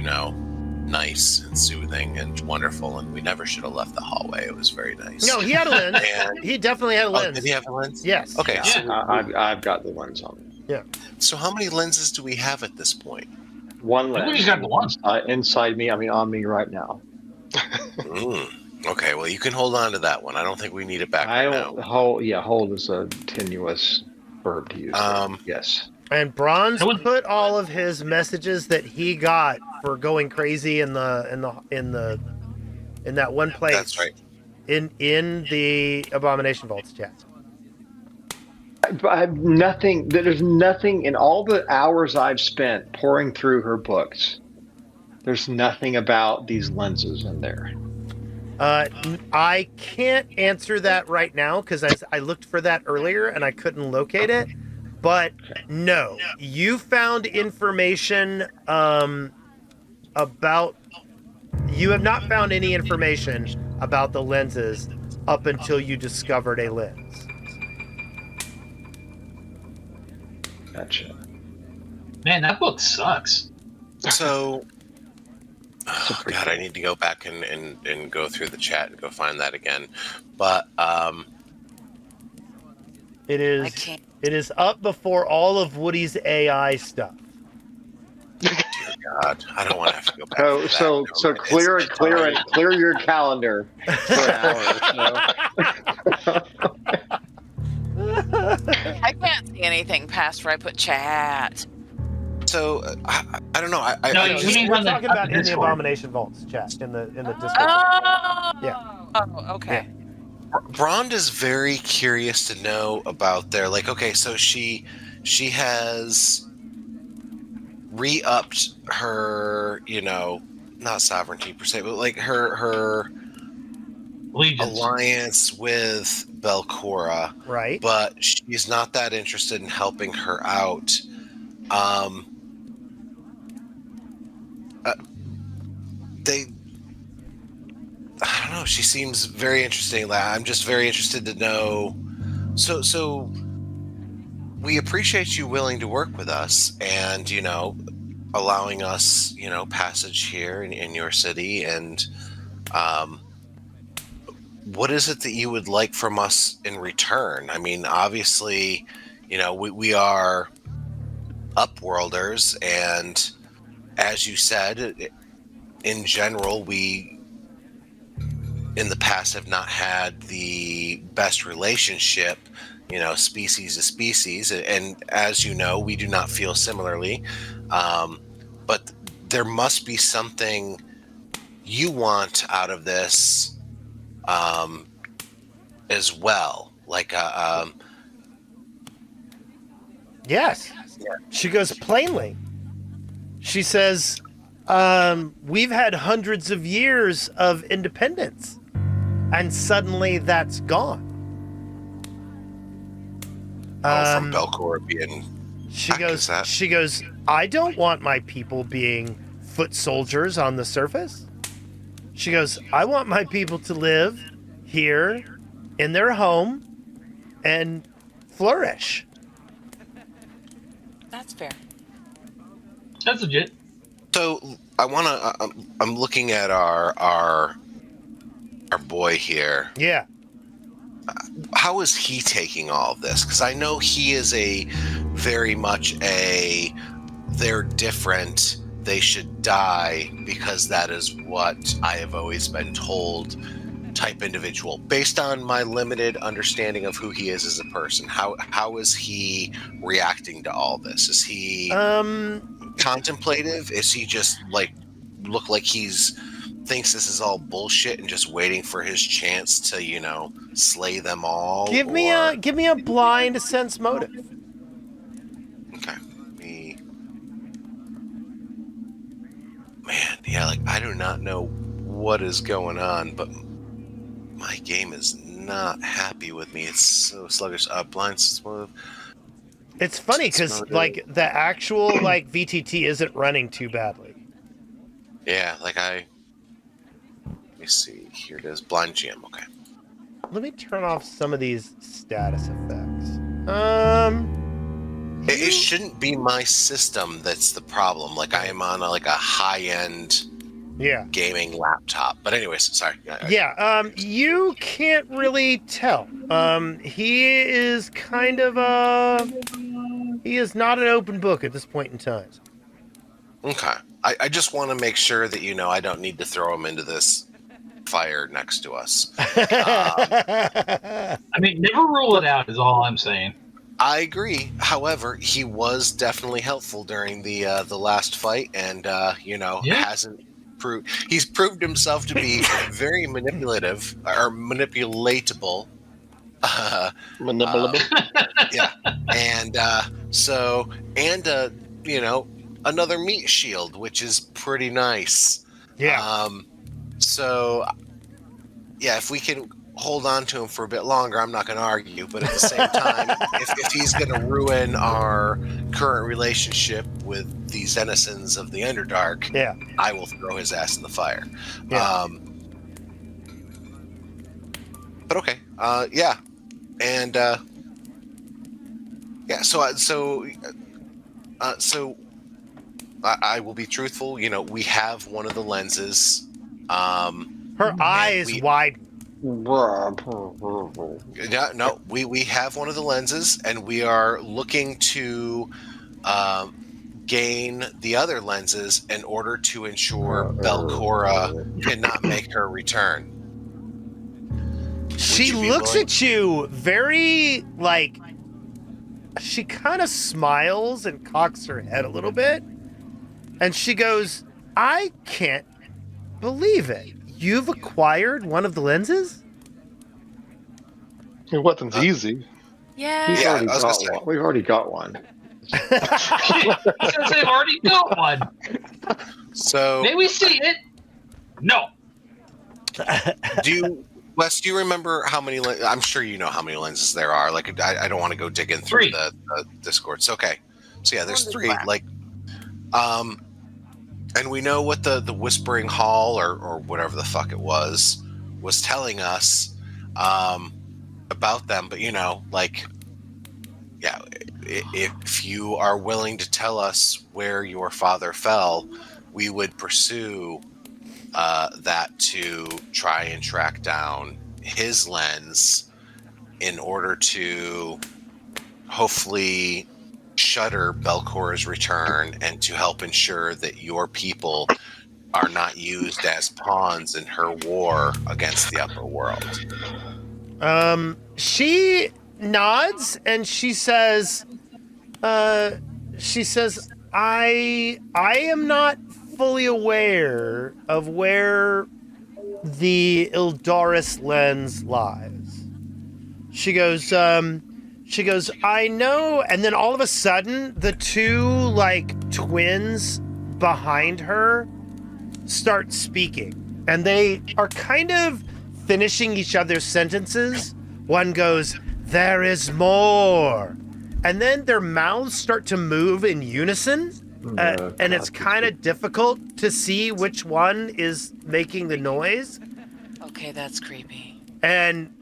nice and soothing and wonderful, and we never should have left the hallway. It was very nice. No, he had a lens. He definitely had a lens. Did he have a lens? Yes. Okay. Yeah. So, I've got the lens on. Yeah. So how many lenses do we have at this point? One lens. Nobody's got the ones. Inside me. I mean, on me right now. Okay. Well, you can hold on to that one. I don't think we need it back I right don't now. hold. Yeah, hold is a tenuous verb to use. Yes. And Bronze put all of his messages that he got for going crazy in that one place. That's right. In the Abomination Vaults chat. I have nothing. There's nothing in all the hours I've spent pouring through her books. There's nothing about these lenses in there. I can't answer that right now because I looked for that earlier and I couldn't locate it. But no, you found information about. You have not found any information about the lenses up until you discovered a lens. Gotcha. Man, that book sucks. So, oh God, I need to go back and go through the chat and go find that again. But It I is. can't. It is up before all of Woody's AI stuff. dear God, I don't want to have to go back. to So that. clear your calendar for an hour. I can't see anything past where I put chat. So I don't know. No, I you just- mean We're on the- talking on about the in the Discord. Abomination Vaults chat in the Discord. Oh. Yeah. Oh, okay. Brond is very curious to know about their okay. So she has re-upped her, not sovereignty per se, but like her Legions. alliance with Belcora, Right. but she's not that interested in helping her out. I don't know. She seems very interesting. I'm just very interested to know. So we appreciate you willing to work with us and, allowing us, passage here in your city. And what is it that you would like from us in return? I mean, obviously, we are upworlders, and as you said, in general, we in the past have not had the best relationship, species to species, and as you know, we do not feel similarly, but there must be something you want out of this as well, like Yes. She goes plainly. She says, we've had hundreds of years of independence, and suddenly that's gone. from Belcor being She back, is that- she goes, I don't want my people being foot soldiers on the surface. She goes, I want my people to live here in their home and flourish. That's fair. That's legit. So I want to. I'm looking at our boy here. Yeah. How is he taking all of this? Because I know he is a very much a they're different. They should die because that is what I have always been told. Type individual, based on my limited understanding of who he is as a person. How is he reacting to all this? Is he contemplative? Is he just look like he's thinks this is all bullshit and just waiting for his chance to slay them all? Give me a blind sense motive. Okay. Man, yeah, I do not know what is going on, but my game is not happy with me. It's so sluggish. Blind sense motive. It's funny because the actual VTT isn't running too badly. Yeah, like let me see. Here it is. Blind GM. Okay. Let me turn off some of these status effects. It shouldn't be my system that's the problem. Like I am on a high-end gaming laptop. But anyways, sorry. You can't really tell. He is kind of he is not an open book at this point in time. Okay. I just want to make sure that I don't need to throw him into this fire next to us. I mean, never rule it out is all I'm saying. I agree. However, he was definitely helpful during the last fight, and hasn't proved. He's proved himself to be very manipulative or manipulatable. Manipulable. Yeah, and another meat shield, which is pretty nice. Yeah. So, yeah, if we can hold on to him for a bit longer, I'm not going to argue. But at the same time, if he's going to ruin our current relationship with these denizens of the Underdark, I will throw his ass in the fire. Yeah. But okay, and so I will be truthful. We have one of the lenses. Her eyes widen. No, we have one of the lenses, and we are looking to gain the other lenses in order to ensure Belcora cannot make her return. She looks at you very, she kind of smiles and cocks her head a little bit, and she goes, I can't believe it. You've acquired one of the lenses? It wasn't easy. Yeah. We've already got one. Since they've already got one. So May we see it? No. Wes, do you remember how many? I'm sure you know how many lenses there are. I don't want to go digging through the Discords. Okay, so yeah, there's 3. And we know what the Whispering Hall or whatever the fuck it was telling us about them. But if you are willing to tell us where your father fell, we would pursue that to try and track down his lens in order to hopefully shutter Belcora's return and to help ensure that your people are not used as pawns in her war against the upper world. She nods and she says, I am not fully aware of where the Yldaris lens lies. She goes, I know, and then all of a sudden, the 2, twins behind her start speaking. And they are kind of finishing each other's sentences. One goes, there is more. And then their mouths start to move in unison. And it's kind of difficult to see which one is making the noise. Okay, that's creepy. And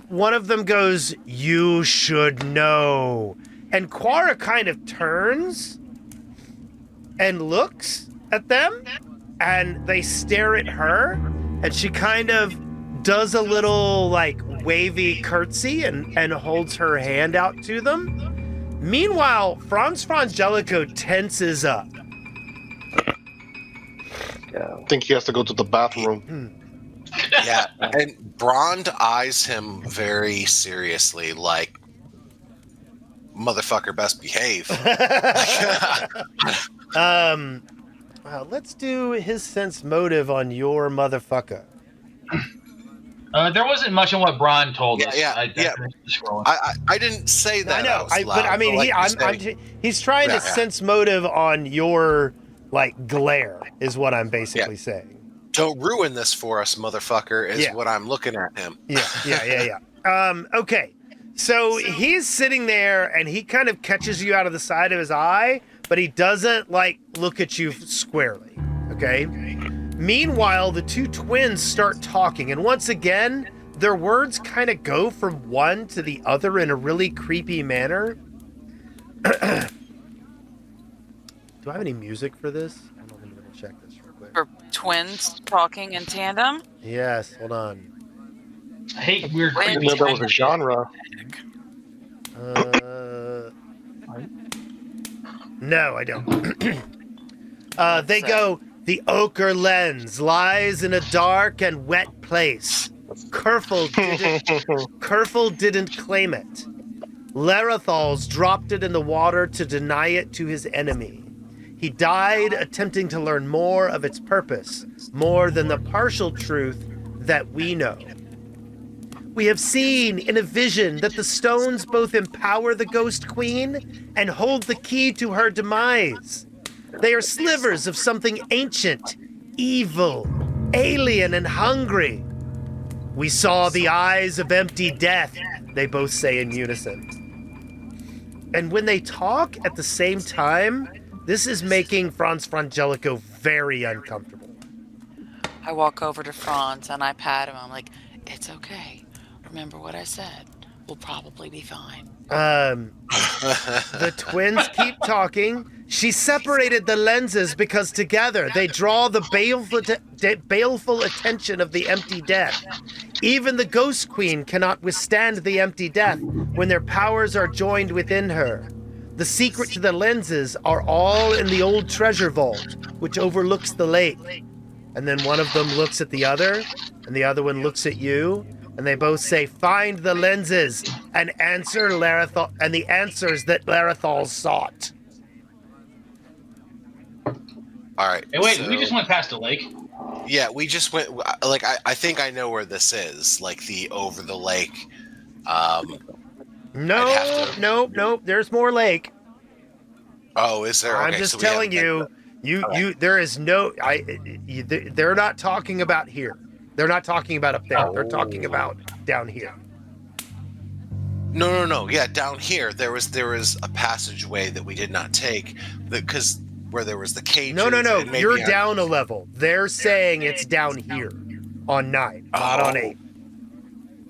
one of them goes, you should know. And Quara kind of turns and looks at them, and they stare at her, and she kind of does a little wavy curtsy and holds her hand out to them. Meanwhile, Franz Frangelico tenses up. I think he has to go to the bathroom. Yeah, and Brond eyes him very seriously, like, motherfucker best behave. Let's do his sense motive on your motherfucker. There wasn't much on what Bron told us. I didn't say that. I know. He's trying to sense motive on your glare, is what I'm basically saying. Don't ruin this for us, motherfucker, is what I'm looking at him. Yeah. Okay. So he's sitting there and he kind of catches you out of the side of his eye, but he doesn't look at you squarely. Okay? Meanwhile, the two twins start talking, and once again, their words kind of go from one to the other in a really creepy manner. Do I have any music for this? Hold on, let me double check this real quick. For twins talking in tandem? Yes, hold on. I hate weird. I didn't know that was a genre. No, I don't. They go, the ochre lens lies in a dark and wet place. Kerfel didn't claim it. Larethal's dropped it in the water to deny it to his enemy. He died attempting to learn more of its purpose, more than the partial truth that we know. We have seen in a vision that the stones both empower the Ghost Queen and hold the key to her demise. They are slivers of something ancient, evil, alien, and hungry. We saw the eyes of empty death, they both say in unison. And when they talk at the same time, this is making Franz Frangelico very uncomfortable. I walk over to Franz and I pat him. I'm like, it's okay. Remember what I said. We'll probably be fine. The twins keep talking. She separated the lenses because together they draw the baleful attention of the empty death. Even the Ghost Queen cannot withstand the empty death when their powers are joined within her. The secret to the lenses are all in the old treasure vault, which overlooks the lake. And then one of them looks at the other, and the other one looks at you, and they both say, "Find the lenses and answer Larethal," and the answers that Larethal sought. All right. Hey, wait, so- we just went past a lake. Yeah, we just went. Like, I think I know where this is. Like the over the lake. Nope. There's more lake. Oh, is there? I'm Okay, just so we telling haven't you. There is no. They're not talking about here. They're not talking about up there. They're talking about down here. No. Yeah, down here there was a passageway that we did not take because where there was the cages. No. and maybe You're down a level. They're saying it's down here on 9, not on 8.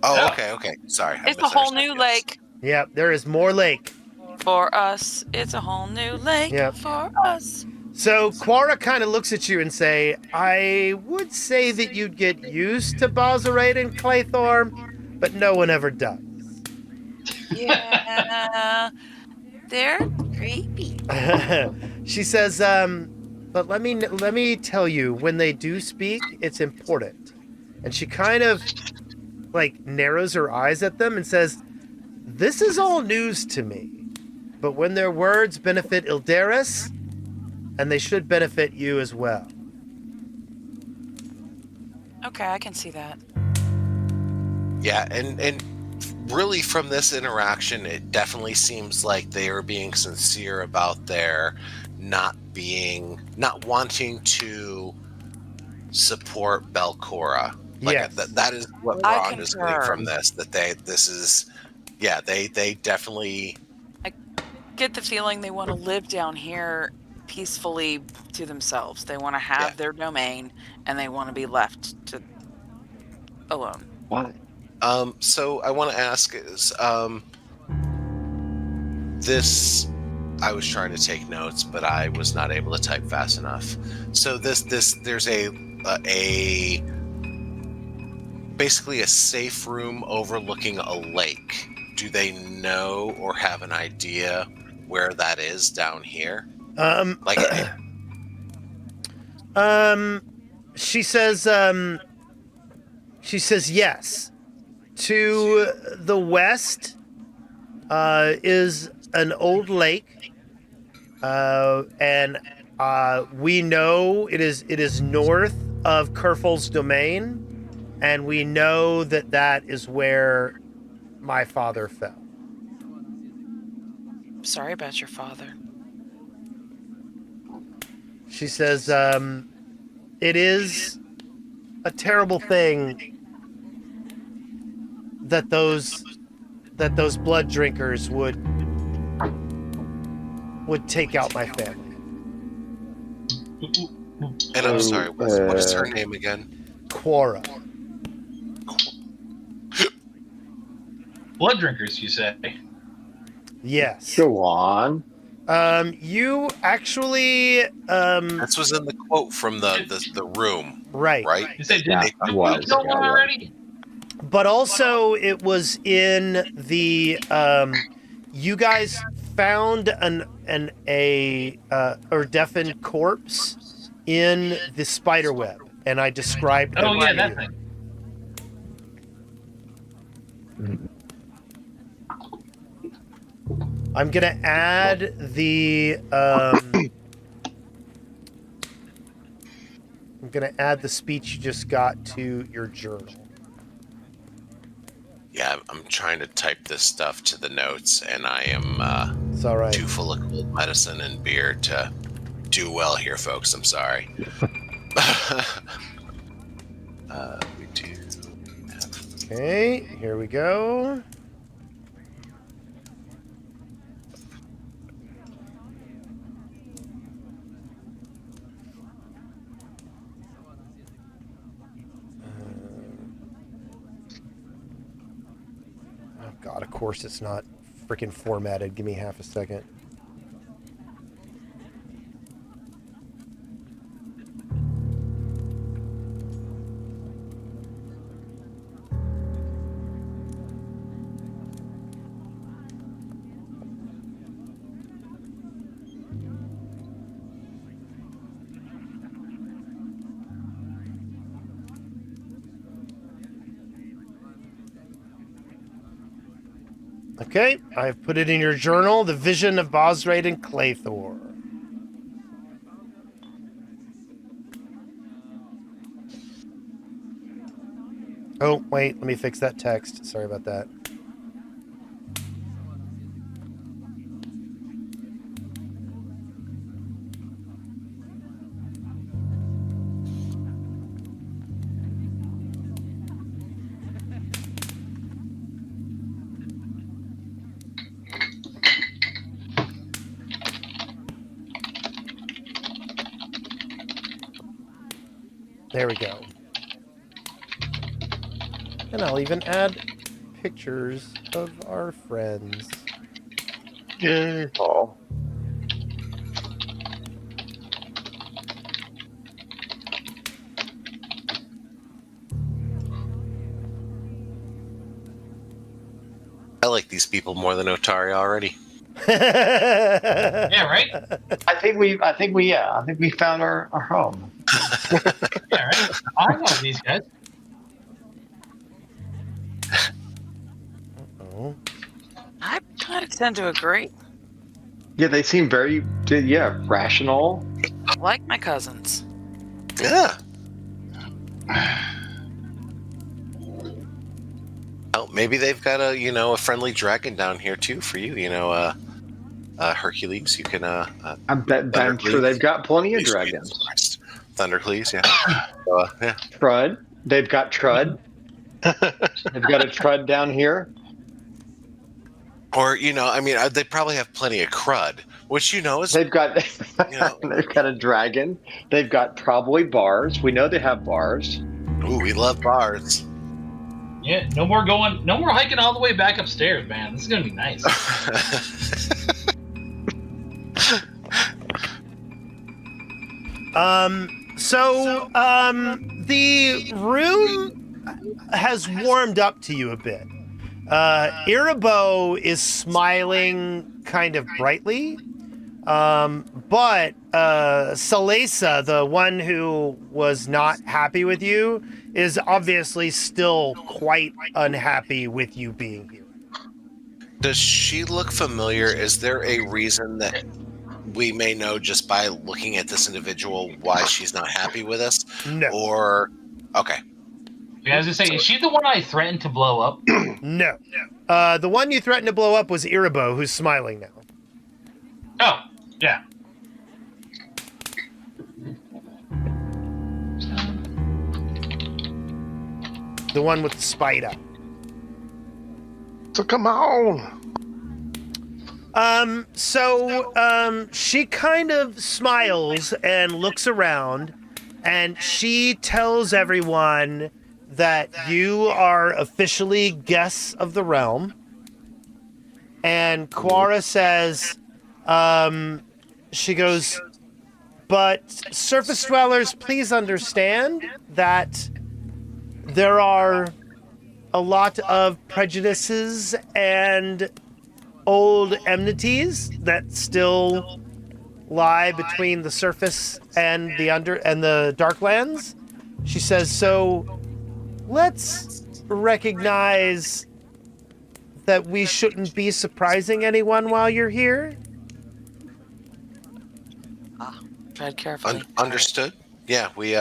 Oh, okay. Sorry. I It's a whole new misunderstood. lake Yeah, there is more lake. for us. It's a whole new lake Yep. for us. So Quara kind of looks at you and say, "I would say that you'd get used to Bazarate and Claythorn, but no one ever does." Yeah, they're creepy. She says, "But let me tell you, when they do speak, it's important." And she kind of like narrows her eyes at them and says, "This is all news to me, but when their words benefit Yldaris, and they should benefit you as well." Okay, I can see that. Yeah, and really from this interaction, it definitely seems like they are being sincere about their not wanting to support Belcora. Like Yes. that is what I Ron is getting concur. from this. That they definitely. Get the feeling they want to live down here peacefully to themselves. They want to have their domain and they want to be left to alone. Why? So I want to ask is this. I was trying to take notes, but I was not able to type fast enough. So there's a basically a safe room overlooking a lake. Do they know or have an idea where that is down here? Like, She says yes. To the west is an old lake, and we know it is north of Kerfel's domain, and we know that is where my father fell. Sorry about your father. She says, it is a terrible thing that those blood drinkers would take out my family. And I'm sorry, what is her name again? Quora. Blood drinkers, you say? Yes. Go on. You actually This was in the quote from the room, right. right? You say, Yeah, did it we was. kill one Yeah, it was. already? But also it was in the you guys found a Urdefin corpse in the spider web, and I described them Oh yeah, to that you. thing. I'm gonna add the I'm gonna add the speech you just got to your journal. Yeah, I'm trying to type this stuff to the notes, and I am It's all right. too full of cold medicine and beer to do well here, folks. I'm sorry. We do. Okay, here we go. Oh God, of course it's not freaking formatted. Give me half a second. Okay, I've put it in your journal, The Vision of Bosraid and Claythor. Oh, wait, let me fix that text. Sorry about that. There we go. And I'll even add pictures of our friends. Yay. Oh. I like these people more than Otari already. Yeah, right? I think we found our home. Yeah, right? I know these guys. Oh. I kind of tend to agree. Yeah, they seem very rational. Like my cousins. Yeah. Oh, maybe they've got a friendly dragon down here too for you. Hercules. You can. I'm sure they've got plenty of dragons. Thundercleese, yeah. So, yeah. Trud. They've got Trud. They've got a Trud down here. Or they probably have plenty of crud, which is They've got they've got a dragon. They've got probably bars. We know they have bars. Ooh, we love bars. Yeah, no more hiking all the way back upstairs, man. This is gonna be nice. The room has warmed up to you a bit. Iribo is smiling kind of brightly, but Salesa, the one who was not happy with you, is obviously still quite unhappy with you being here. Does she look familiar? Is there a reason that we may know just by looking at this individual why she's not happy with us? No. Or, okay. Yeah, I was gonna say, is she the one I threatened to blow up? No. The one you threatened to blow up was Iribo, who's smiling now. Oh, yeah. The one with the spider. So come on. She kind of smiles and looks around, and she tells everyone that you are officially guests of the realm. And Quara says, she goes, but surface dwellers, please understand that there are a lot of prejudices and old enmities that still lie between the surface and the Darklands. She says, so let's recognize that we shouldn't be surprising anyone while you're here. Tread carefully. Understood. Yeah, we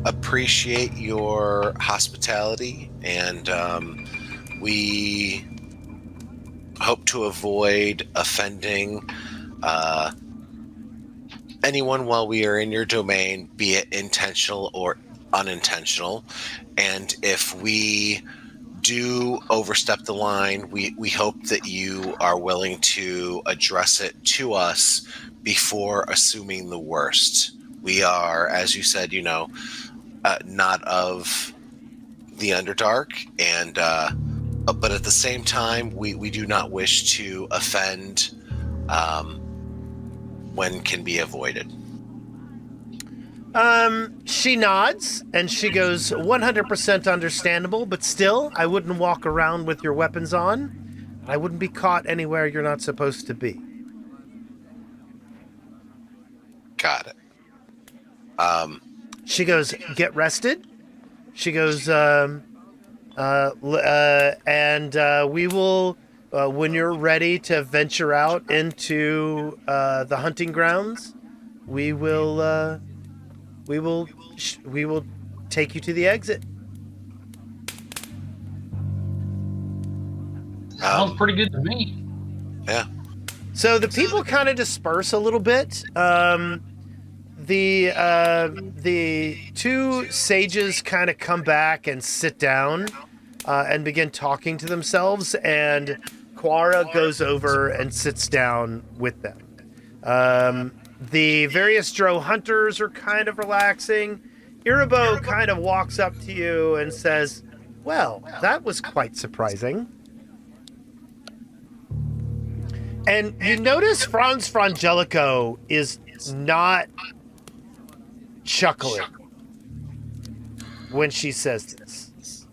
appreciate your hospitality, and we hope to avoid offending anyone while we are in your domain, be it intentional or unintentional. And if we do overstep the line, we hope that you are willing to address it to us before assuming the worst. We are, as you said, not of the Underdark, and but at the same time, we do not wish to offend when can be avoided. She nods, and she goes, 100% understandable, but still, I wouldn't walk around with your weapons on. I wouldn't be caught anywhere you're not supposed to be. Got it. She goes, get rested. She goes, and we will, when you're ready to venture out into the hunting grounds, we will take you to the exit. Sounds pretty good to me. Yeah. So the people kind of disperse a little bit. The two sages kind of come back and sit down and begin talking to themselves, and Quara goes over and sits down with them. The various Drow hunters are kind of relaxing. Iribo kind of walks up to you and says, well, that was quite surprising. And you notice Franz Frangelico is not chuckling when she says this.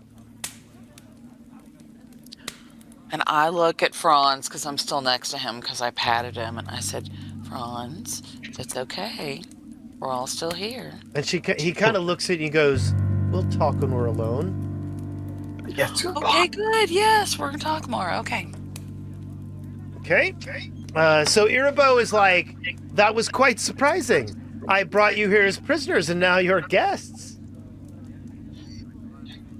And I look at Franz, because I'm still next to him, because I patted him, and I said, Franz, it's okay. We're all still here. And he kind of looks at you and goes, we'll talk when we're alone. Yes. Okay, good. Yes, we're going to talk more. Okay. Okay. So Iribo is like, that was quite surprising. I brought you here as prisoners, and now you're guests.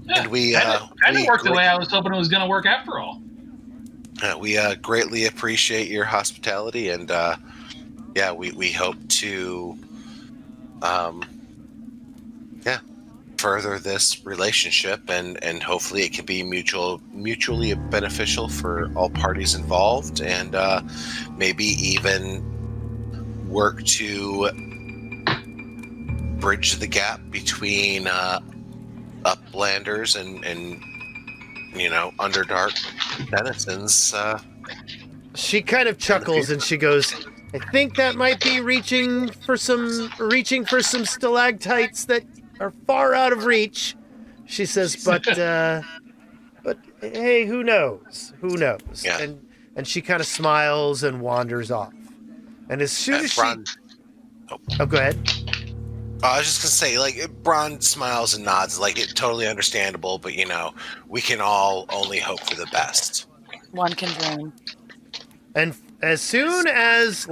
Yeah, And we didn't work the way I was hoping it was going to work after all. we greatly appreciate your hospitality, and we hope to further this relationship, and hopefully it can be mutually beneficial for all parties involved, and maybe even work to bridge the gap between Uplanders and Underdark denizens. She kind of chuckles and she goes, I think that might be reaching for some stalactites that are far out of reach. She says, but hey, who knows? Who knows? Yeah. And she kind of smiles and wanders off. And as soon as Bron, Oh, go ahead. I was just gonna say, Bron smiles and nods, it's totally understandable, but we can all only hope for the best. One can dream. And as soon as,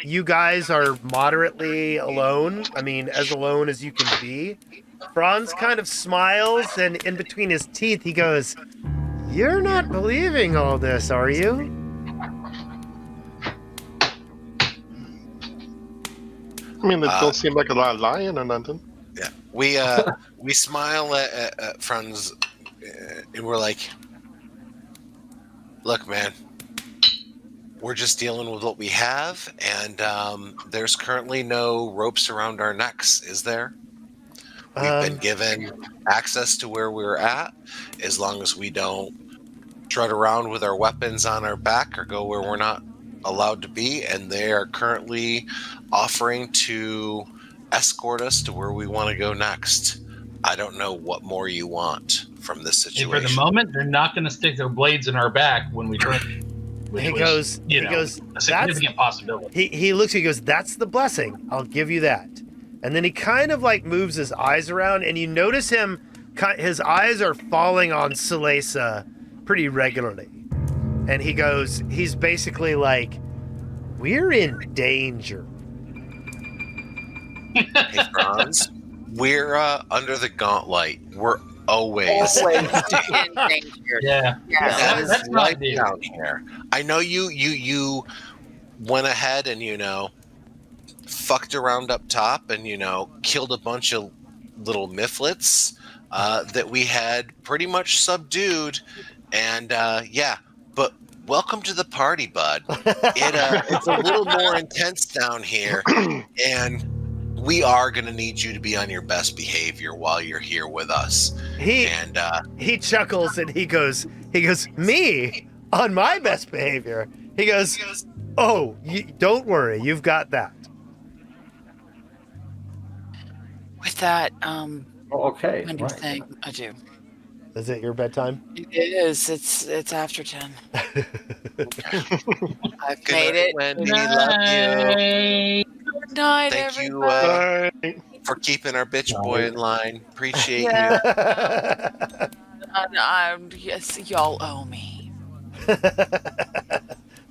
you guys are moderately alone, as alone as you can be, Franz kind of smiles, and in between his teeth, he goes, you're not believing all this, are you? It don't seem like a lot of lying or nothing. Yeah, we smile at Franz, and we're like, Look, man, we're just dealing with what we have, and there's currently no ropes around our necks, is there? We've been given access to where we're at, as long as we don't trot around with our weapons on our back or go where we're not allowed to be, and they are currently offering to escort us to where we want to go next. I don't know what more you want from this And situation. for the moment, they're not going to stick their blades in our back when we turn. He goes, a significant possibility. He looks, he goes, that's the blessing. I'll give you that. And then he kind of like moves his eyes around, and you notice his eyes are falling on Salesa pretty regularly. And he goes, he's basically like, we're in danger. Hey, Franz, we're under the Gauntlight. We're always in danger. Yeah. That is That's right not new. down here. I know you went ahead and fucked around up top and killed a bunch of little mifflets that we had pretty much subdued, and but welcome to the party, bud. It's a little more intense down here, and we are going to need you to be on your best behavior while you're here with us. He chuckles and he goes, me on my best behavior. He goes, oh, don't worry, you've got that. With that, Okay. kind of thing, I do. Is it your bedtime? It is. It's after 10. I've Good made night, it. Wendy. Love you. Good night, Thank you everybody. for keeping our bitch boy in line. Appreciate you. Yes, y'all owe me.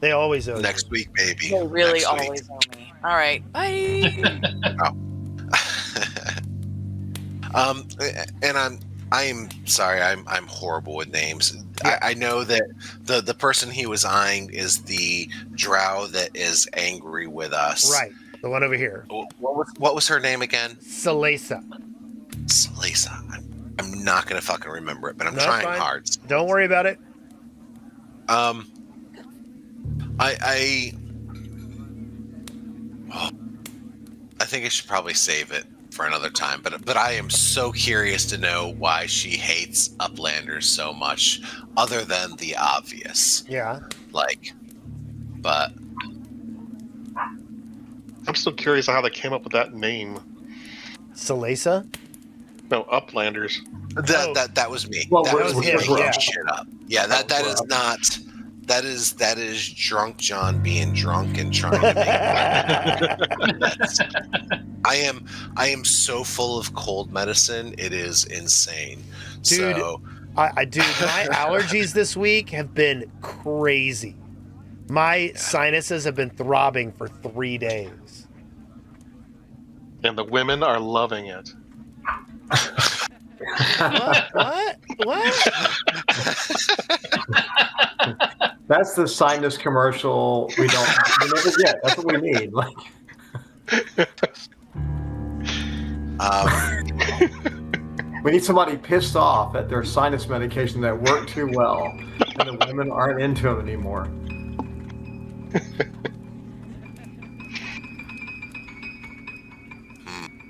They always owe Next week, baby. They really Next week. always owe me. All right, bye. And I'm sorry, I'm horrible with names. I know that the person he was eyeing is the drow that is angry with us. Right, the one over here. What was her name again? Salesa. Salesa. I'm not gonna fucking remember it, but I'm No, trying fine. hard. Don't worry about it. I think I should probably save it for another time, but I am so curious to know why she hates Uplanders so much, other than the obvious. Yeah. But I'm still curious on how they came up with that name. Salesa? No, Uplanders. that was me. Well, that was was me him, making yeah. shit up. Yeah, that is not. That is drunk John being drunk and trying to make. I am so full of cold medicine. It is insane. Dude, So, my allergies this week have been crazy. My sinuses have been throbbing for 3 days. And the women are loving it. What? That's the sinus commercial we never get. That's what we need. We need somebody pissed off at their sinus medication that worked too well, and the women aren't into it anymore.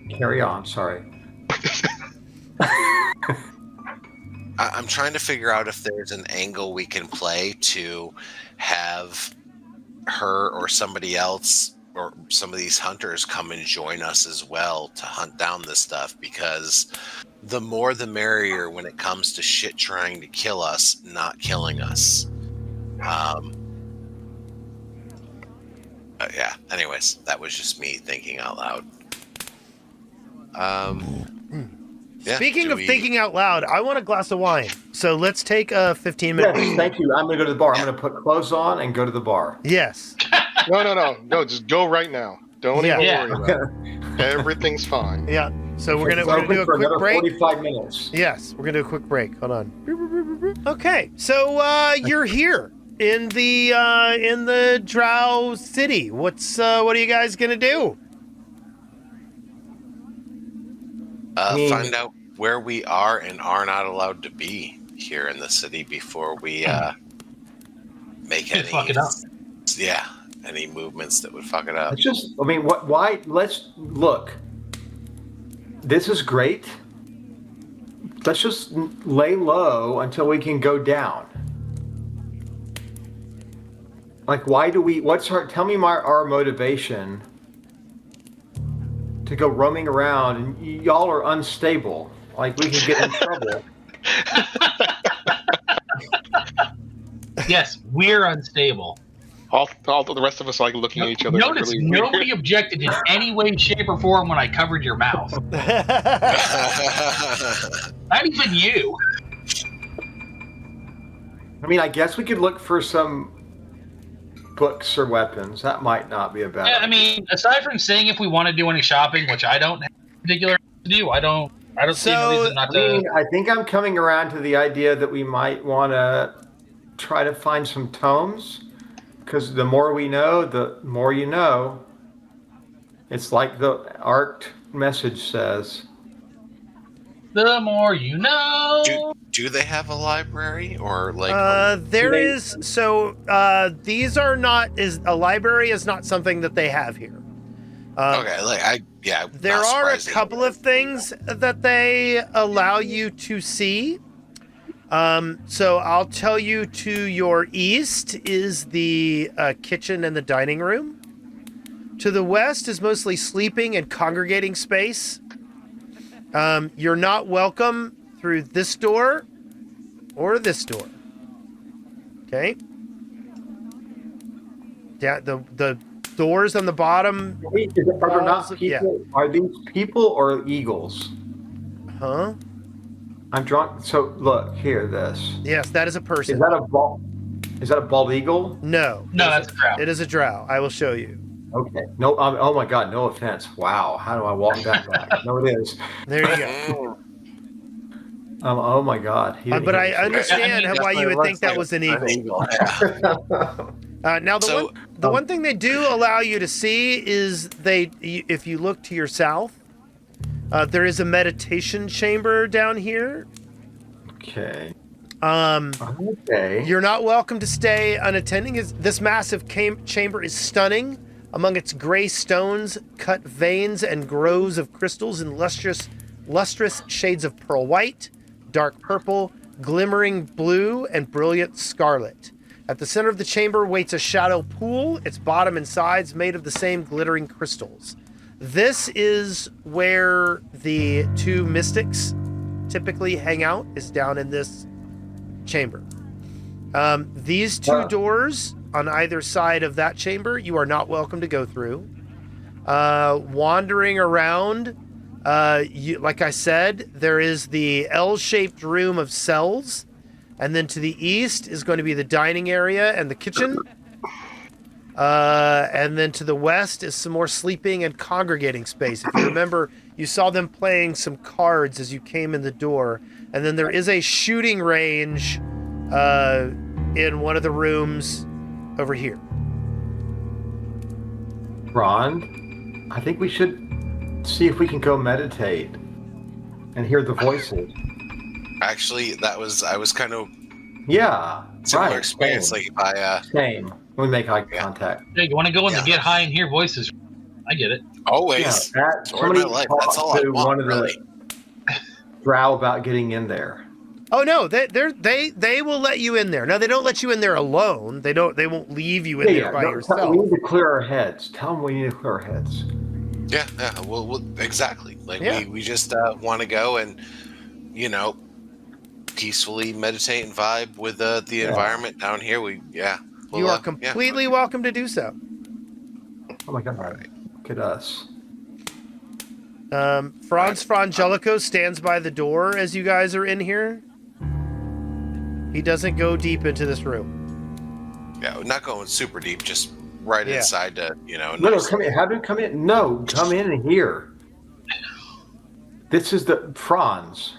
Carry on. Sorry. I'm trying to figure out if there's an angle we can play to have her or somebody else or some of these hunters come and join us as well to hunt down this stuff, because the more the merrier when it comes to shit trying to kill us, not killing us. Yeah, anyways, that was just me thinking out loud. Yeah, Speaking of thinking out loud, I want a glass of wine. So let's take a 15-minute. Yes, thank you. I'm going to go to the bar. I'm going to put clothes on and go to the bar. Yes. No, just go right now. Don't even worry about it. Everything's fine. Yeah. So we're gonna do a for quick another break. 45 minutes. Yes, we're gonna do a quick break. Hold on. Okay, so you're here in the Drow City. What are you guys gonna do? Find out where we are and are not allowed to be here in the city before we make Could any fuck it up. any movements that would fuck it up. It's just, I mean, what? Why? Let's look. This is great. Let's just lay low until we can go down. Like, why do we? Tell me our motivation to go roaming around, and y'all are unstable. Like, we can get in trouble. Yes, we're unstable. All the rest of us like looking at each other. Notice really nobody weird. objected in any way, shape, or form when I covered your mouth. Not even you. I mean, I guess we could look for some books or weapons. That might not be a bad. Yeah, I mean, aside from saying if we want to do any shopping, which I don't have particular to do, I don't see any reason not to. I think I'm coming around to the idea that we might want to try to find some tomes, because the more we know, the more you know. It's like the ARC message says. The more you know. Do they have a library or like? These are not. A library is not something that they have here. Okay, There are a couple of things that they allow you to see. So I'll tell you, to your east is the kitchen and the dining room. To the west is mostly sleeping and congregating space. You're not welcome through this door or this door. Okay? The doors on the bottom. Wait, are there not people? Yeah. Are these people or eagles? Huh? I'm drunk. So look here. This. Yes, that is a person. Is that a bald? Is that a bald eagle? No. No, that's a drow. It is a drow. I will show you. Okay. No. Oh my God. No offense. Wow. How do I walk that back? No, it is. There you go. Oh my God. But I understand why you would think that was an eagle. Now, the one thing they do allow you to see is if you look to your south, there is a meditation chamber down here. Okay. Okay. You're not welcome to stay unattended. This massive chamber is stunning. Among its gray stones, cut veins, and groves of crystals in lustrous shades of pearl white, dark purple, glimmering blue, and brilliant scarlet. At the center of the chamber waits a shadow pool, its bottom and sides made of the same glittering crystals. This is where the two mystics typically hang out, is down in this chamber. These two doors on either side of that chamber, you are not welcome to go through. Wandering around, like I said, there is the L-shaped room of cells, and then to the east is going to be the dining area and the kitchen. And then to the west is some more sleeping and congregating space. If you remember, you saw them playing some cards as you came in the door. And then there is a shooting range in one of the rooms over here. Ron, I think we should see if we can go meditate and hear the voices. Actually, I was kind of similar experience. Same. Like Same. We make eye contact. Hey, you want to go in the get high and hear voices? I get it. Always. Yeah, somebody That's all I to want, one of really. the drow about getting in there. Oh no, they will let you in there. No, they don't let you in there alone. They won't leave you in there by yourself. We need to clear our heads. Tell them we need to clear our heads. Yeah. Well, exactly. Like we just want to go and peacefully meditate and vibe with the environment down here. You are completely welcome to do so. Oh my God! All right. Look at us. Franz Frangelico stands by the door as you guys are in here. He doesn't go deep into this room. Yeah, not going super deep, just right inside to, No, come in. Have him come in. No, come in here. This is the Franz.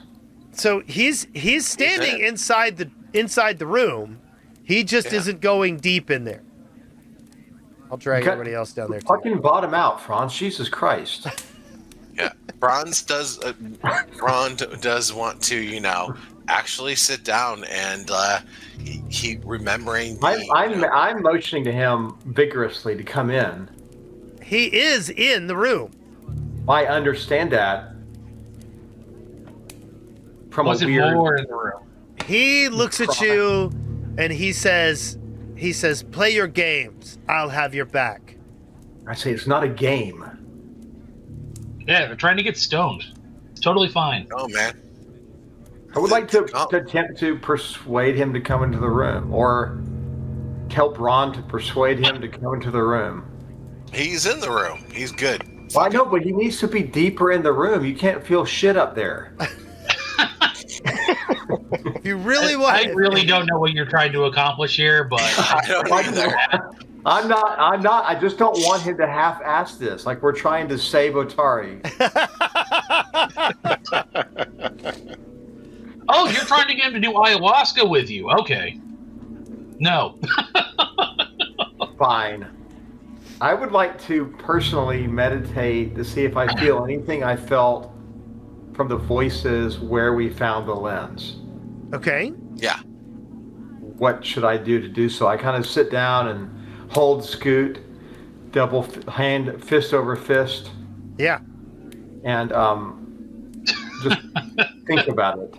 So he's standing inside the room. He just isn't going deep in there. I'll drag everybody else down there too. Fucking bottom out, Franz. Jesus Christ. Yeah, Ron does want to, actually sit down and he remembering. I'm motioning to him vigorously to come in. He is in the room. I understand that. From Was a it weird. more in the room? He looks at you and he says, play your games. I'll have your back. I say it's not a game. Yeah, they're trying to get stoned. It's totally fine. Oh man. I would like to attempt to persuade him to come into the room, or tell Braun to persuade him to come into the room. He's in the room. He's good. Well, I know, but he needs to be deeper in the room. You can't feel shit up there. If you really want, I really don't know what you're trying to accomplish here, but I don't either. I'm not. I just don't want him to half-ass this. Like we're trying to save Otari. oh, you're trying to get him to do ayahuasca with you. Okay. No. Fine. I would like to personally meditate to see if I feel anything I felt from the voices where we found the lens. Okay. Yeah. What should I do to do so? I kind of sit down and hold Scoot, double hand, fist over fist. Yeah. And just think about it.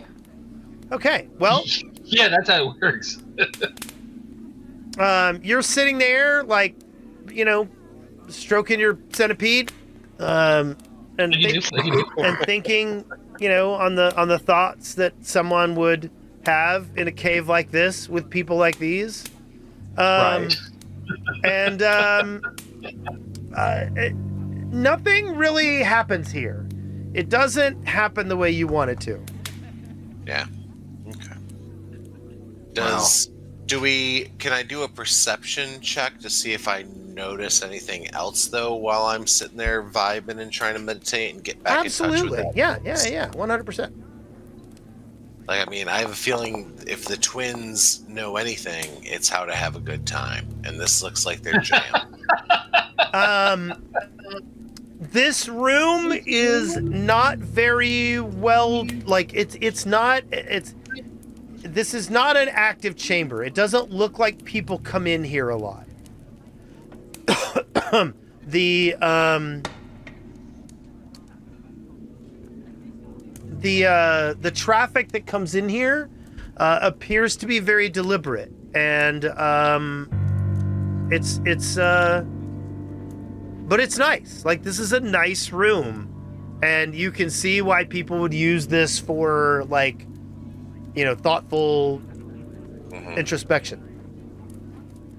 Okay. Well. Yeah, that's how it works. You're sitting there, like, stroking your centipede, and thinking, on the thoughts that someone would have in a cave like this with people like these. Right. And nothing really happens here. It doesn't happen the way you want it to. Yeah. Okay. Can I do a perception check to see if I notice anything else though while I'm sitting there vibing and trying to meditate and get back in touch with Absolutely. it? Yeah, 100%. Like, I mean, I have a feeling if the twins know anything, it's how to have a good time. And this looks like their jam. This room is not very well, like, this is not an active chamber. It doesn't look like people come in here a lot. The traffic that comes in here appears to be very deliberate, and but it's nice. Like, this is a nice room, and you can see why people would use this for, like, thoughtful introspection.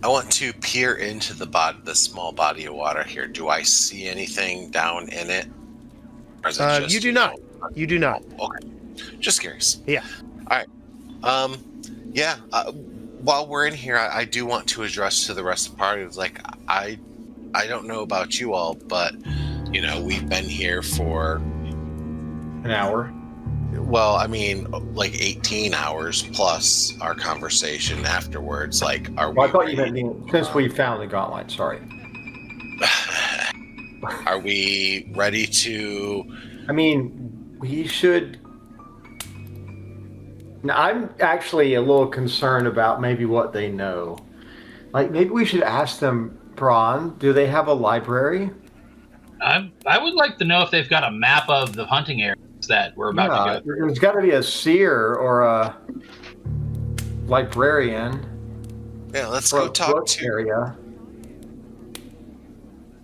I want to peer into the small body of water here. Do I see anything down in it? Or is it just, you do not. You do not. Oh, okay. Just curious. Yeah. All right. Yeah. While we're in here, I do want to address to the rest of the party. It's like, I don't know about you all, but we've been here for An hour. Well, I mean, like 18 hours plus our conversation afterwards. Like, are Well, I thought we you meant since we found the Gauntlight. Sorry. Are we ready to? I mean, we should. Now, I'm actually a little concerned about maybe what they know. Like, maybe we should ask them, Braun, do they have a library? I would like to know if they've got a map of the hunting areas that we're about to go. There's got to be a seer or a librarian. Yeah, let's go talk to. Area.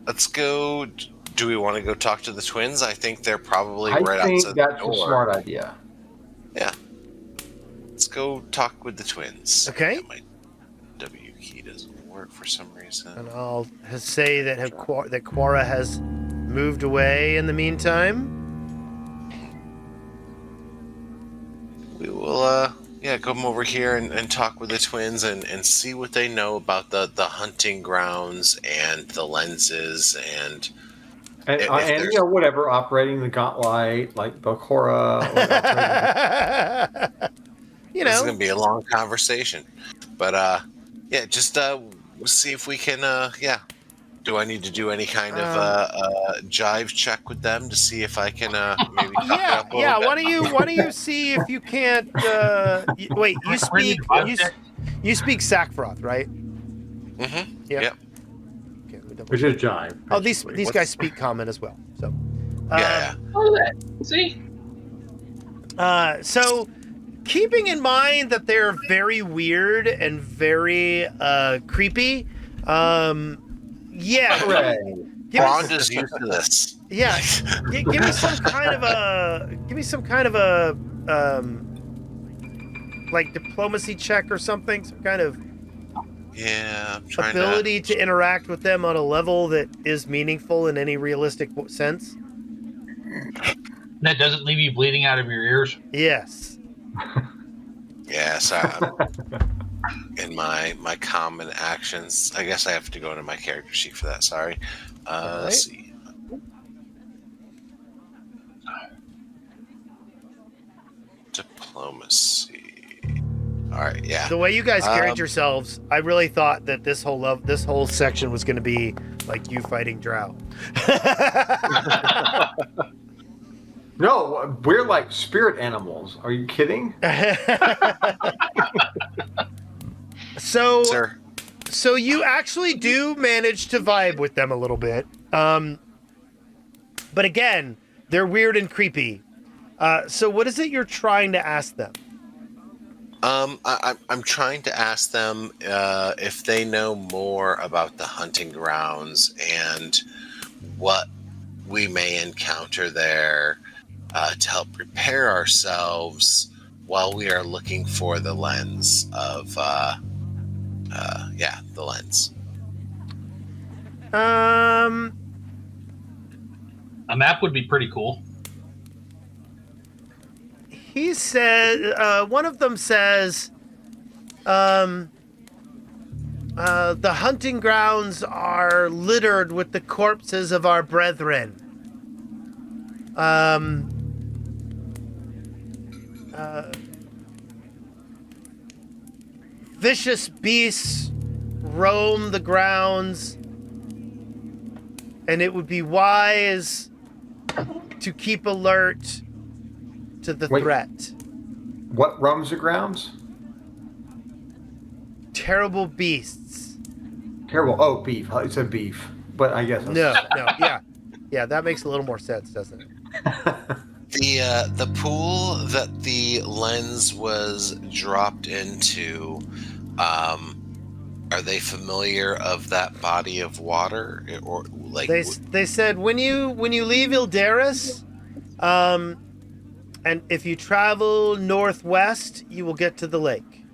Let's go. Do we want to go talk to the twins? I think they're probably right I think outside that's the door. a smart idea. Yeah. Let's go talk with the twins. Okay. Yeah, my W key doesn't work for some reason. And I'll say that Quara has moved away in the meantime. We will, come over here and talk with the twins and see what they know about the hunting grounds and the lenses and whatever, operating the Gauntlight, like Bakora. This is going to be a long conversation. But, just see if we can, Do I need to do any kind of jive check with them to see if I can maybe talk it Yeah, up a little bit? Why don't you see if you can't? Wait, you speak you speak Sackfroth, right? Mm-hmm. Yeah. Yep. Okay, let me double Which is jive. Oh, these basically. guys speak common as well. So, Yeah. Oh, that. See? so keeping in mind that they're very weird and very creepy, yeah. Hooray. Give me, Rhonda's used to this. yeah, give me some kind of a like diplomacy check or something, some kind of Yeah, I'm trying ability to interact with them on a level that is meaningful in any realistic sense. That doesn't leave you bleeding out of your ears. Yes. Yeah, so in my common actions, I guess I have to go into my character sheet for that. Sorry. Right. Let's see. Diplomacy. All right. Yeah. The way you guys carried yourselves, I really thought that this whole section was going to be like you fighting Drow. No, we're like spirit animals. Are you kidding? So, Sir. so you actually do manage to vibe with them a little bit. But again, they're weird and creepy. So what is it you're trying to ask them? I'm trying to ask them if they know more about the hunting grounds and what we may encounter there to help prepare ourselves while we are looking for the lens of, the lens. A map would be pretty cool. He said, one of them says, the hunting grounds are littered with the corpses of our brethren. Vicious beasts roam the grounds, and it would be wise to keep alert to the threat. What roams the grounds? Terrible beasts. Terrible. Oh, beef. It said beef. But I guess No, yeah, that makes a little more sense, doesn't it? The pool that the lens was dropped into, are they familiar of that body of water, or like They said when you leave Yldaris, and if you travel northwest, you will get to the lake.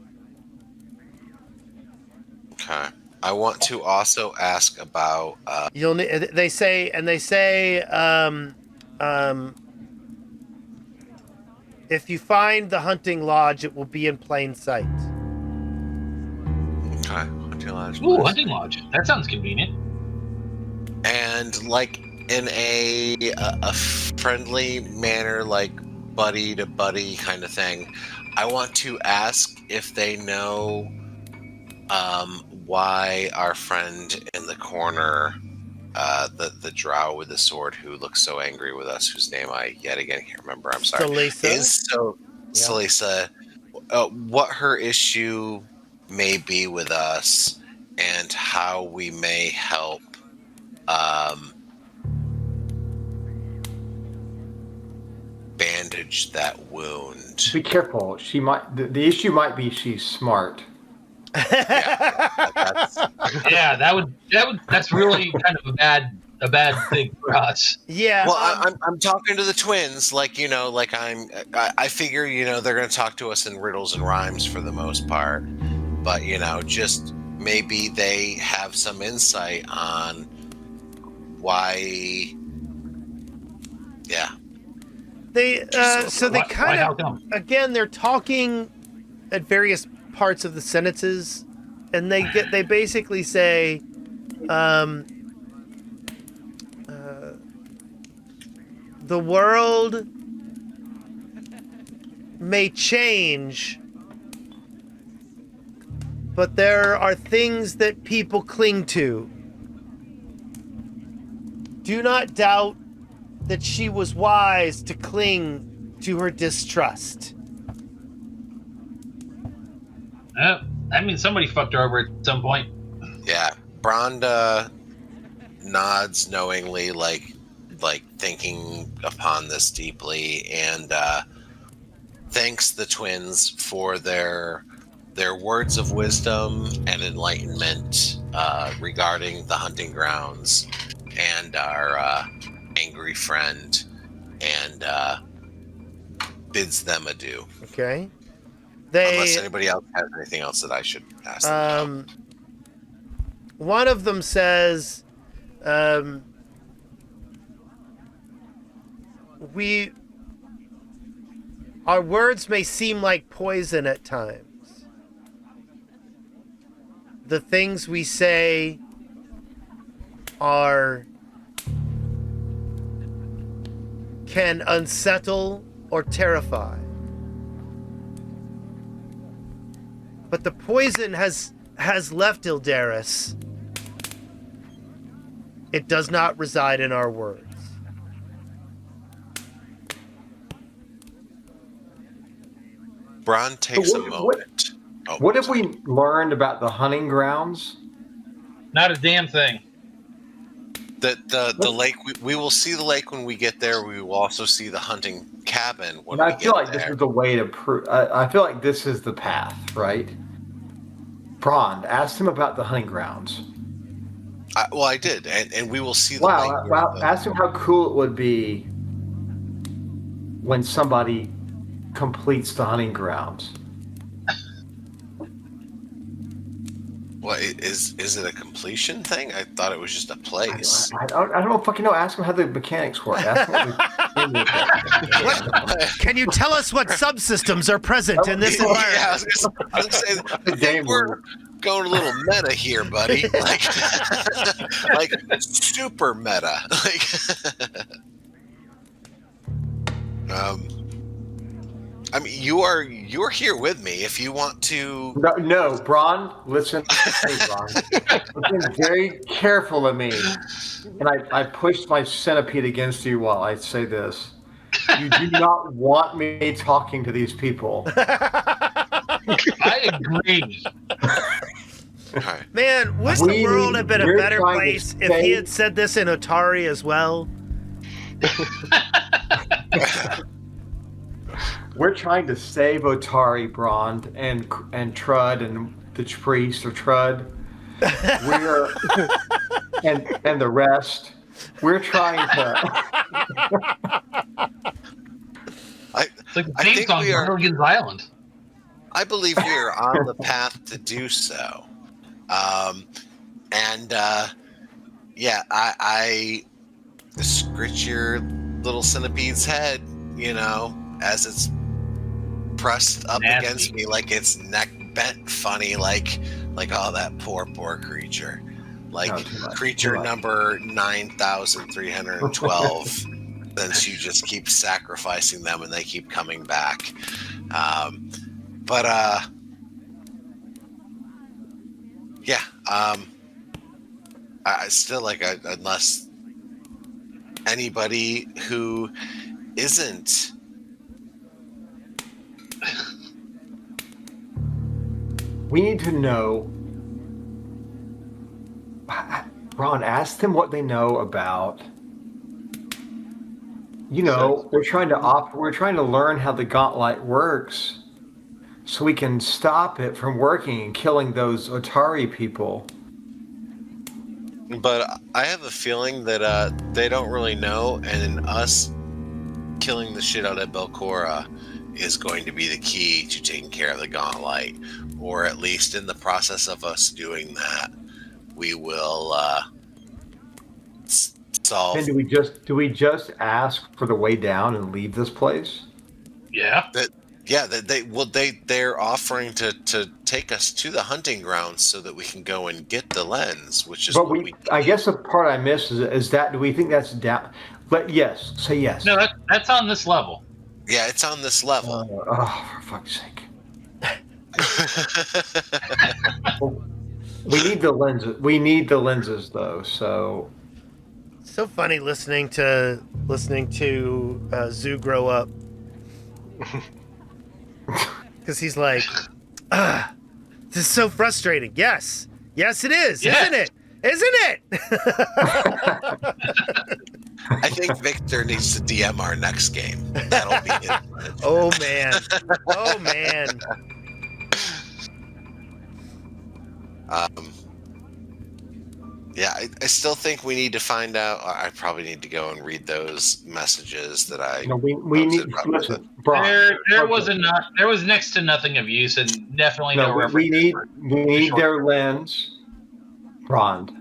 Okay. I want to also ask about. You'll. They say, if you find the hunting lodge, it will be in plain sight. Okay, hunting lodge. Ooh, hunting lodge. That sounds convenient. And like in a friendly manner, like buddy to buddy kind of thing, I want to ask if they know why our friend in the corner, the drow with the sword who looks so angry with us, whose name I yet again can't remember, I'm sorry, Salisa, what her issue may be with us and how we may help bandage that wound. Be careful. She might. The issue might be she's smart. Yeah, that's really kind of a bad thing for us. Yeah. Well, I'm talking to the twins, like I figure they're going to talk to us in riddles and rhymes for the most part, but just maybe they have some insight on why. Yeah. They again, they're talking at various parts of the sentences, and they basically say, the world may change, but there are things that people cling to. do not doubt that she was wise to cling to her distrust. I mean, somebody fucked her over at some point. Yeah, Bronda nods knowingly, like thinking upon this deeply, and thanks the twins for their words of wisdom and enlightenment regarding the hunting grounds and our angry friend, and bids them adieu. Okay. Unless anybody else has anything else that I should ask them about. One of them says, our words may seem like poison at times. The things we say can unsettle or terrify. But the poison has left Yldaris. It does not reside in our words. Bron takes a moment. What have we learned about the hunting grounds? Not a damn thing. The lake, we will see the lake when we get there. We will also see the hunting cabin when And we I feel like there. this is the way to prove. I feel like this is the path, right? Brond, ask him about the hunting grounds. I did, and we will see the Wow, lake. ask him how cool it would be when somebody completes the hunting grounds. Well, is it a completion thing? I thought it was just a place. I don't fucking know. Ask him how the mechanics work. Ask him Can you tell us what subsystems are present in this environment? Yeah, I was gonna say, we're going a little meta here, buddy. Like super meta. I mean, you're here with me if you want to. No, Bron, listen. Hey, Bron. Listen very careful of me. And I pushed my centipede against you while I say this. You do not want me talking to these people. I agree. Right. Man, would the world have been a better place if he had said this in Otari as well? We're trying to save Otari, Brond, and Trud, and the priest or Trud. We're and the rest. We're trying to. It's like the theme song from Gilligan's Island. I believe we are on the path to do so. I scritch your little centipede's head, as it's pressed up against me, like its neck bent funny, like oh, that poor creature. Creature number 9,312. Since you just keep sacrificing them and they keep coming back. I still unless anybody who isn't We need to know. Ron, ask them what they know about. We're trying to learn how the Gauntlight works, so we can stop it from working and killing those Otari people. But I have a feeling that they don't really know, and us killing the shit out of Belcora is going to be the key to taking care of the Gauntlight, or at least in the process of us doing that, we will solve. And do we just ask for the way down and leave this place? Yeah. They're offering to take us to the hunting grounds so that we can go and get the lens, which is. But I guess the part I missed is that. Do we think that's down? But yes, say yes. No, that's on this level. Yeah, it's on this level. For fuck's sake. We need the lenses. We need the lenses, though. So So funny listening to Zoo grow up. Because he's like, this is so frustrating. Yes, it is, Yeah. isn't it? I think Victor needs to DM our next game. That'll be it. Oh man. Yeah, I still think we need to find out. I probably need to go and read those messages that I. We need posted. listen, Brock. There was next to nothing of use, and definitely no reference. We need their lens, Brond.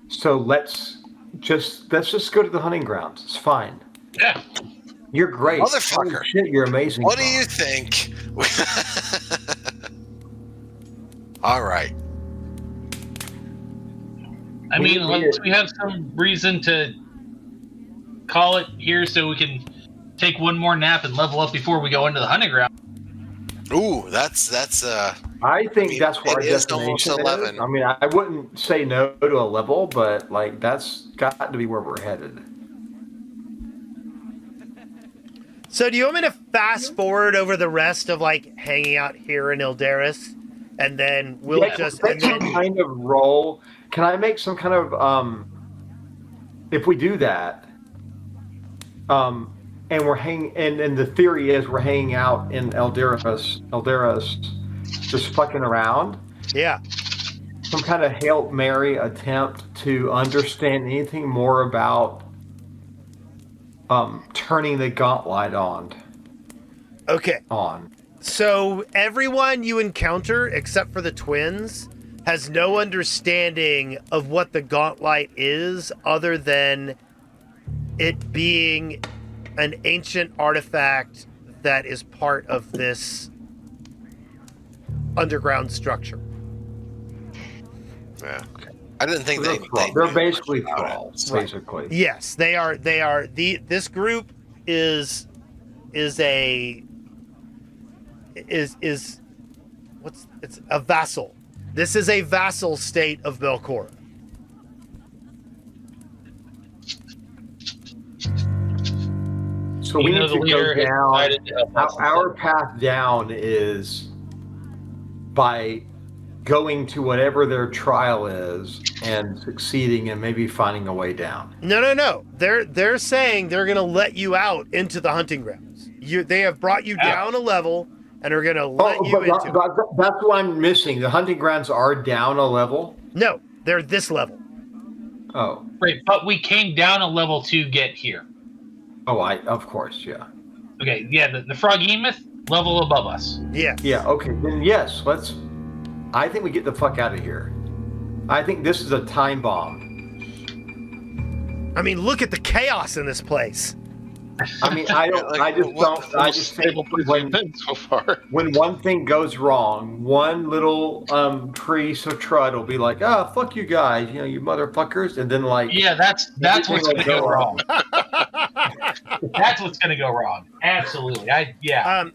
So let's just go to the hunting grounds. It's fine. Yeah. You're great. Motherfucker. Holy shit, you're amazing. What do Brond. you think? All right. I mean, we have some reason to call it here so we can take one more nap and level up before we go into the hunting ground. Ooh, that's. I think that's where our it is destination almost 11. is. I mean, I wouldn't say no to a level, but like that's got to be where we're headed. So do you want me to fast forward over the rest of like hanging out here in Yldaris, and then we'll kind of roll? Can I make some kind of if we do that, and we're hanging, and the theory is we're hanging out in Yldaris, just fucking around. Yeah. Some kind of Hail Mary attempt to understand anything more about turning the Gauntlight on. Okay. On. So everyone you encounter, except for the twins, has no understanding of what the Gauntlight is, other than it being an ancient artifact that is part of this underground structure. Yeah. I didn't think they're basically thralls, basically. Yes, they are. This group is a vassal. This is a vassal state of Belcora. So we need to go down. Our path down is by going to whatever their trial is and succeeding and maybe finding a way down. No. They're saying they're going to let you out into the hunting grounds. They have brought you down a level and are going to let you into it. That's what I'm missing. The hunting grounds are down a level? No, they're this level. Oh. Right, but we came down a level to get here. Oh, of course, yeah. Okay, yeah, the Froghemoth, level above us. Yeah. Yeah, okay, then yes, I think we get the fuck out of here. I think this is a time bomb. I mean, look at the chaos in this place. I mean, I just think so far. When one thing goes wrong, one little piece of crud will be like, fuck you guys, you motherfuckers, and then like... Yeah, that's what's going to go wrong. That's what's going to go wrong. Absolutely.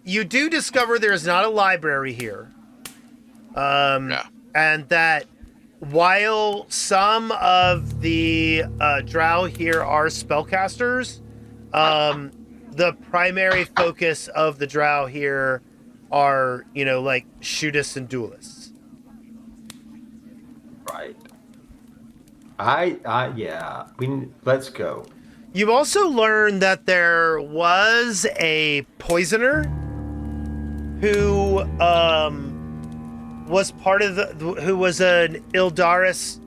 You do discover there's not a library here. And that while some of the drow here are spellcasters, the primary focus of the drow here are, like shootists and duelists. Right. Let's go. You also learn that there was a poisoner who was part of who was an Yldaris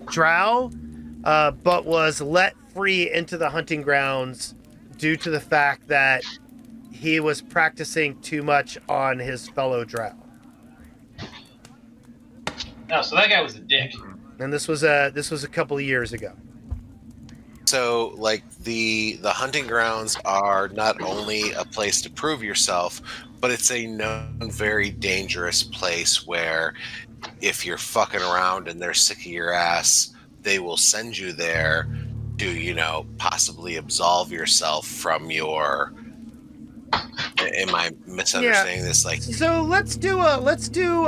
drow, but was let free into the hunting grounds due to the fact that he was practicing too much on his fellow drow. No, so that guy was a dick. And this was a couple of years ago. So, the hunting grounds are not only a place to prove yourself, but it's a known very dangerous place where if you're fucking around and they're sick of your ass, they will send you there to, possibly absolve yourself from your Am I misunderstanding this? Like, So let's do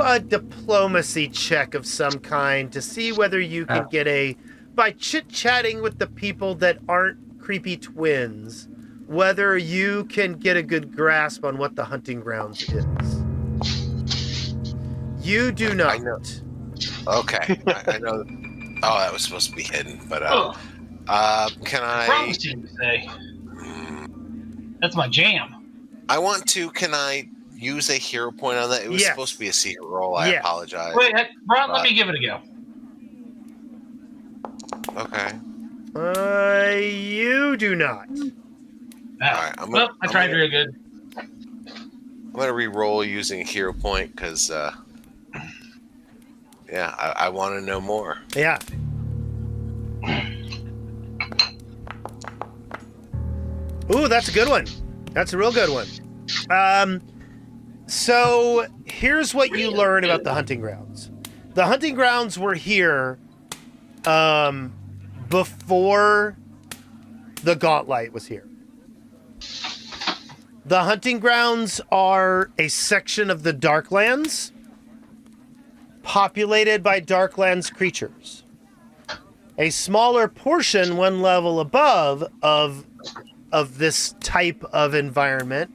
a diplomacy check of some kind to see whether you can get by chit-chatting with the people that aren't creepy twins, whether you can get a good grasp on what the hunting grounds is. You do not. I know. Okay, I know. Oh, that was supposed to be hidden, but can I? Promise you to say. That's my jam. Can I use a hero point on that? It was supposed to be a secret roll. I apologize. Wait, Ron, let me give it a go. Okay. You do not. All right, I tried real good. I'm going to re-roll using a hero point because, I want to know more. Yeah. Ooh, that's a good one. That's a real good one. So here's what you learn about the hunting grounds. The hunting grounds were here before the Gauntlight was here. The hunting grounds are a section of the Darklands populated by Darklands creatures. A smaller portion, one level above, of this type of environment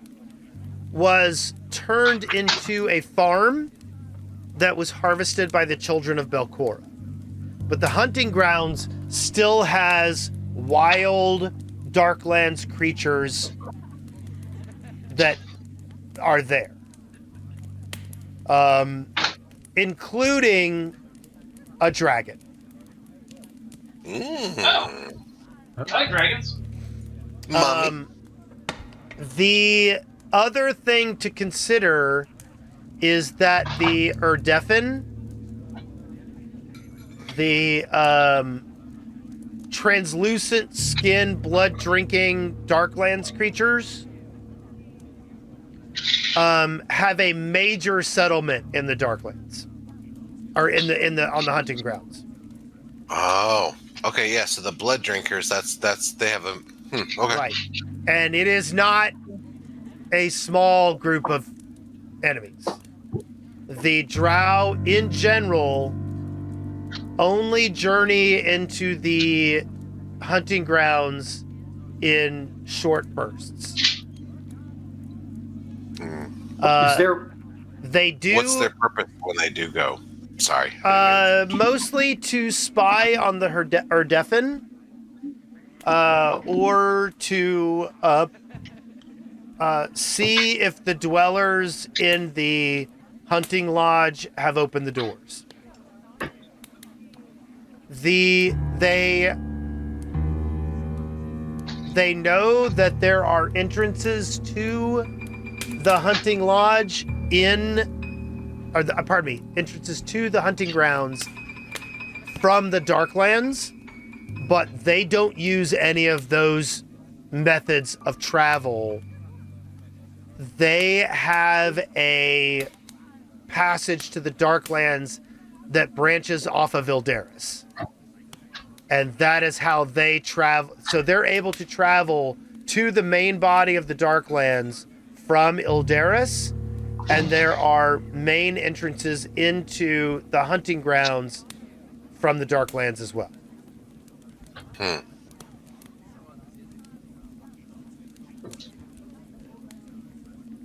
was turned into a farm that was harvested by the children of Belcora. But the hunting grounds still has wild Darklands creatures that are there. Including a dragon. Oh. I like dragons. The other thing to consider is that the Erdefin, the translucent skin, blood-drinking Darklands creatures, have a major settlement in the Darklands, or on the hunting grounds. Oh, okay, yeah. So the blood drinkers, they have a okay, right, and it is not a small group of enemies. The Drow, in general, only journey into the hunting grounds in short bursts. They do. What's their purpose when they do go? Sorry. Mostly to spy on the Erdefin, or to see if the dwellers in the hunting lodge have opened the doors. They know that there are entrances to the hunting lodge entrances to the hunting grounds from the Darklands, but they don't use any of those methods of travel. They have a passage to the Darklands that branches off of Yldaris. And that is how they travel. So they're able to travel to the main body of the Darklands from Yldaris, and there are main entrances into the hunting grounds from the Darklands as well.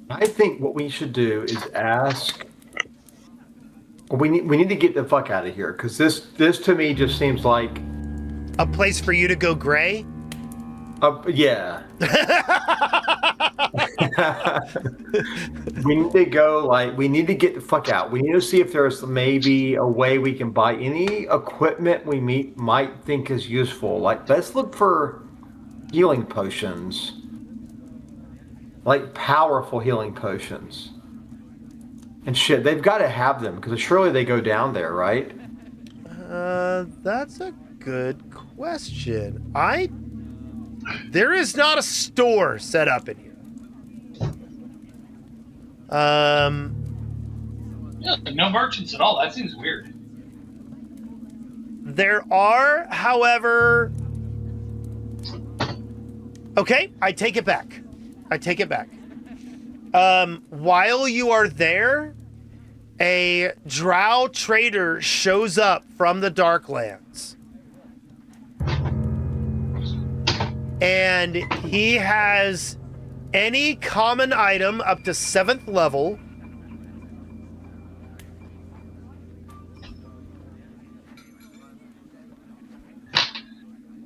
I think what we should do is ask. We need to get the fuck out of here, because this to me just seems like a place for you to go gray. Yeah. We need to go, we need to get the fuck out. We need to see if there's maybe a way we can buy any equipment we might think is useful. Let's look for healing potions. Powerful healing potions. And shit, they've got to have them, because surely they go down there, right? That's a good question. There is not a store set up in here. Yeah, no merchants at all. That seems weird. There are, however... Okay, I take it back. While you are there, a Drow trader shows up from the Darklands. And he has any common item up to 7th level.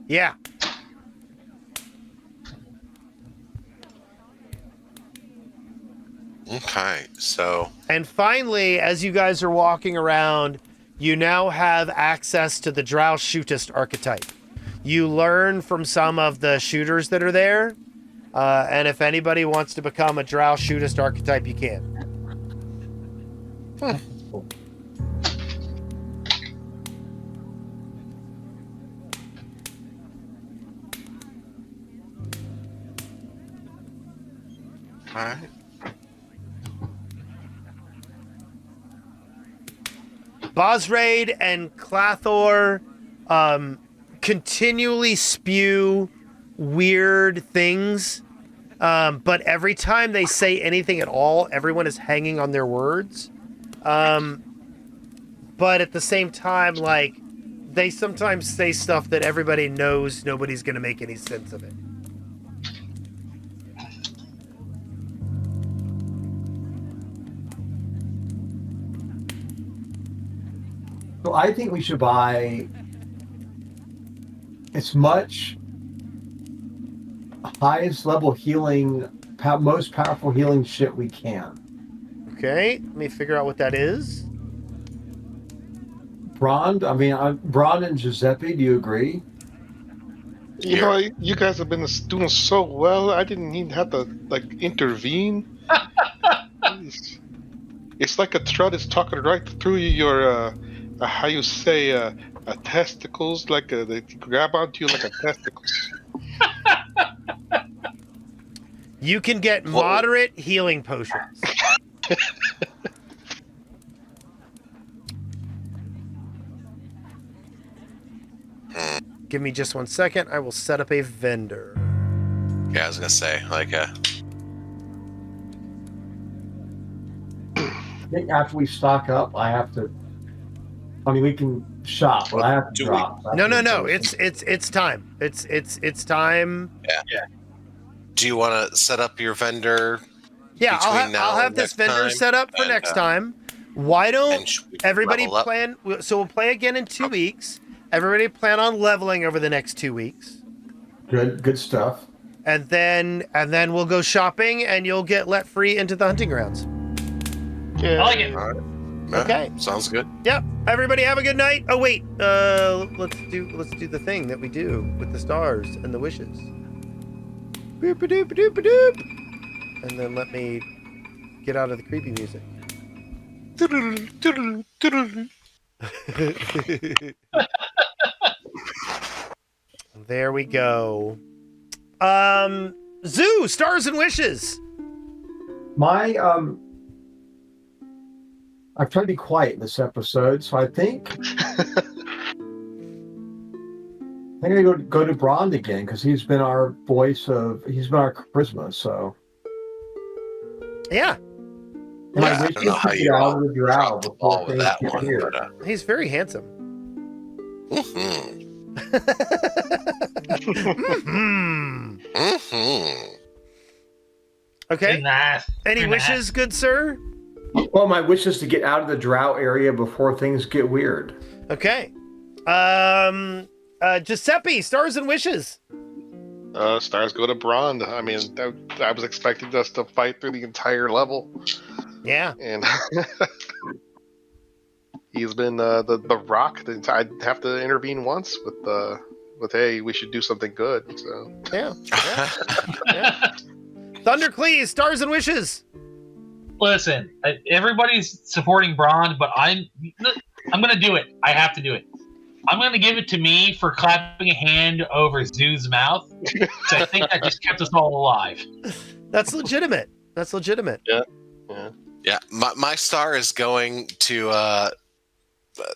Yeah. Okay, so... And finally, as you guys are walking around, you now have access to the Drow Shootist archetype. You learn from some of the shooters that are there, and if anybody wants to become a Drow Shootist archetype, you can. Cool. All right. Bosraid and Clathor continually spew weird things, but every time they say anything at all, everyone is hanging on their words. But at the same time, like, they sometimes say stuff that everybody knows nobody's going to make any sense of it. So I think we should buy as much highest level healing, most powerful healing shit we can. Okay, let me figure out what that is. Braun, Braun and Giuseppe, do you agree? You know, you guys have been doing so well. I didn't even have to intervene. It's like a thread is talking right through your how you say testicles, like they grab onto you like a testicles. You can get moderate healing potions. Give me just 1 second. I will set up a vendor. Yeah, I was gonna say, like, I think after we stock up, I have to. I mean, we can shop, but I have to drop. No. It's time. It's time. Yeah. Do you want to set up your vendor? Yeah, between now I'll have and this next vendor time? set up for And, next time. Why don't and should we everybody level up? plan? So we'll play again in 2 weeks. Everybody plan on leveling over the next 2 weeks, Good stuff. and then we'll go shopping, and you'll get let free into the hunting grounds. Yeah. I like it. All right. Okay. Sounds good. Yep. Everybody have a good night. Oh wait, let's do the thing that we do with the stars and the wishes. Boop a doop a doop a doop. And then let me get out of the creepy music. There we go. Zoo, stars and wishes. I've tried to be quiet this episode, so I think I'm gonna go to Brond again because he's been our he's been our charisma. So Yeah, my I wish don't is know how to get you out of the Drow dropped the before ball with things that get one. weird. But, he's very handsome. mhm. Mhm. Mhm. Okay. Nice. Any Very nice. wishes, good sir? Well, my wish is to get out of the Drow area before things get weird. Okay. Giuseppe, stars and wishes. Stars go to Brond. I mean, I was expecting us to fight through the entire level, Yeah. and he's been the rock. I'd have to intervene once with hey, we should do something good. So Yeah. Yeah. Thundercleese, stars and wishes. Listen, everybody's supporting Braun, but I'm gonna do it. I have to do it. I'm gonna give it to me for clapping a hand over Zoo's mouth. So I think that just kept us all alive. That's legitimate. That's legitimate. Yeah, my star is going to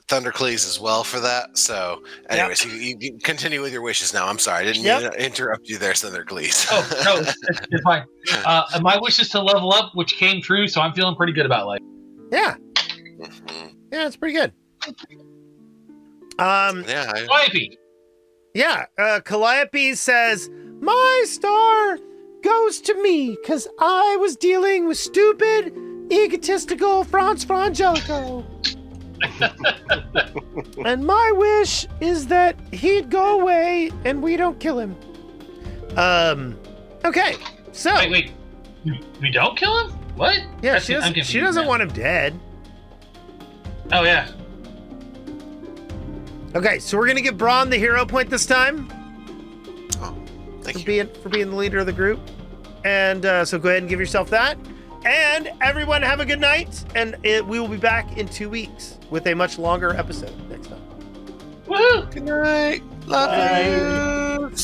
Thundercleese as well for that. So, anyways, you can continue with your wishes now. I'm sorry, I didn't mean to interrupt you there, Thundercleese. Oh no, it's fine. My wish is to level up, which came true, so I'm feeling pretty good about life. Yeah. Yeah, it's pretty good. Calliope. Yeah, Calliope says, my star goes to me because I was dealing with stupid, egotistical Franz Frangelico. And my wish is that he'd go away and we don't kill him. Okay, so... Wait. We don't kill him? What? Yeah, she doesn't want him dead. Oh, yeah. Okay, so we're going to give Braun the hero point this time. Oh, thank you. For being the leader of the group. And so go ahead and give yourself that. And everyone have a good night. And we will be back in 2 weeks with a much longer episode next time. Woohoo! Good night. Love you.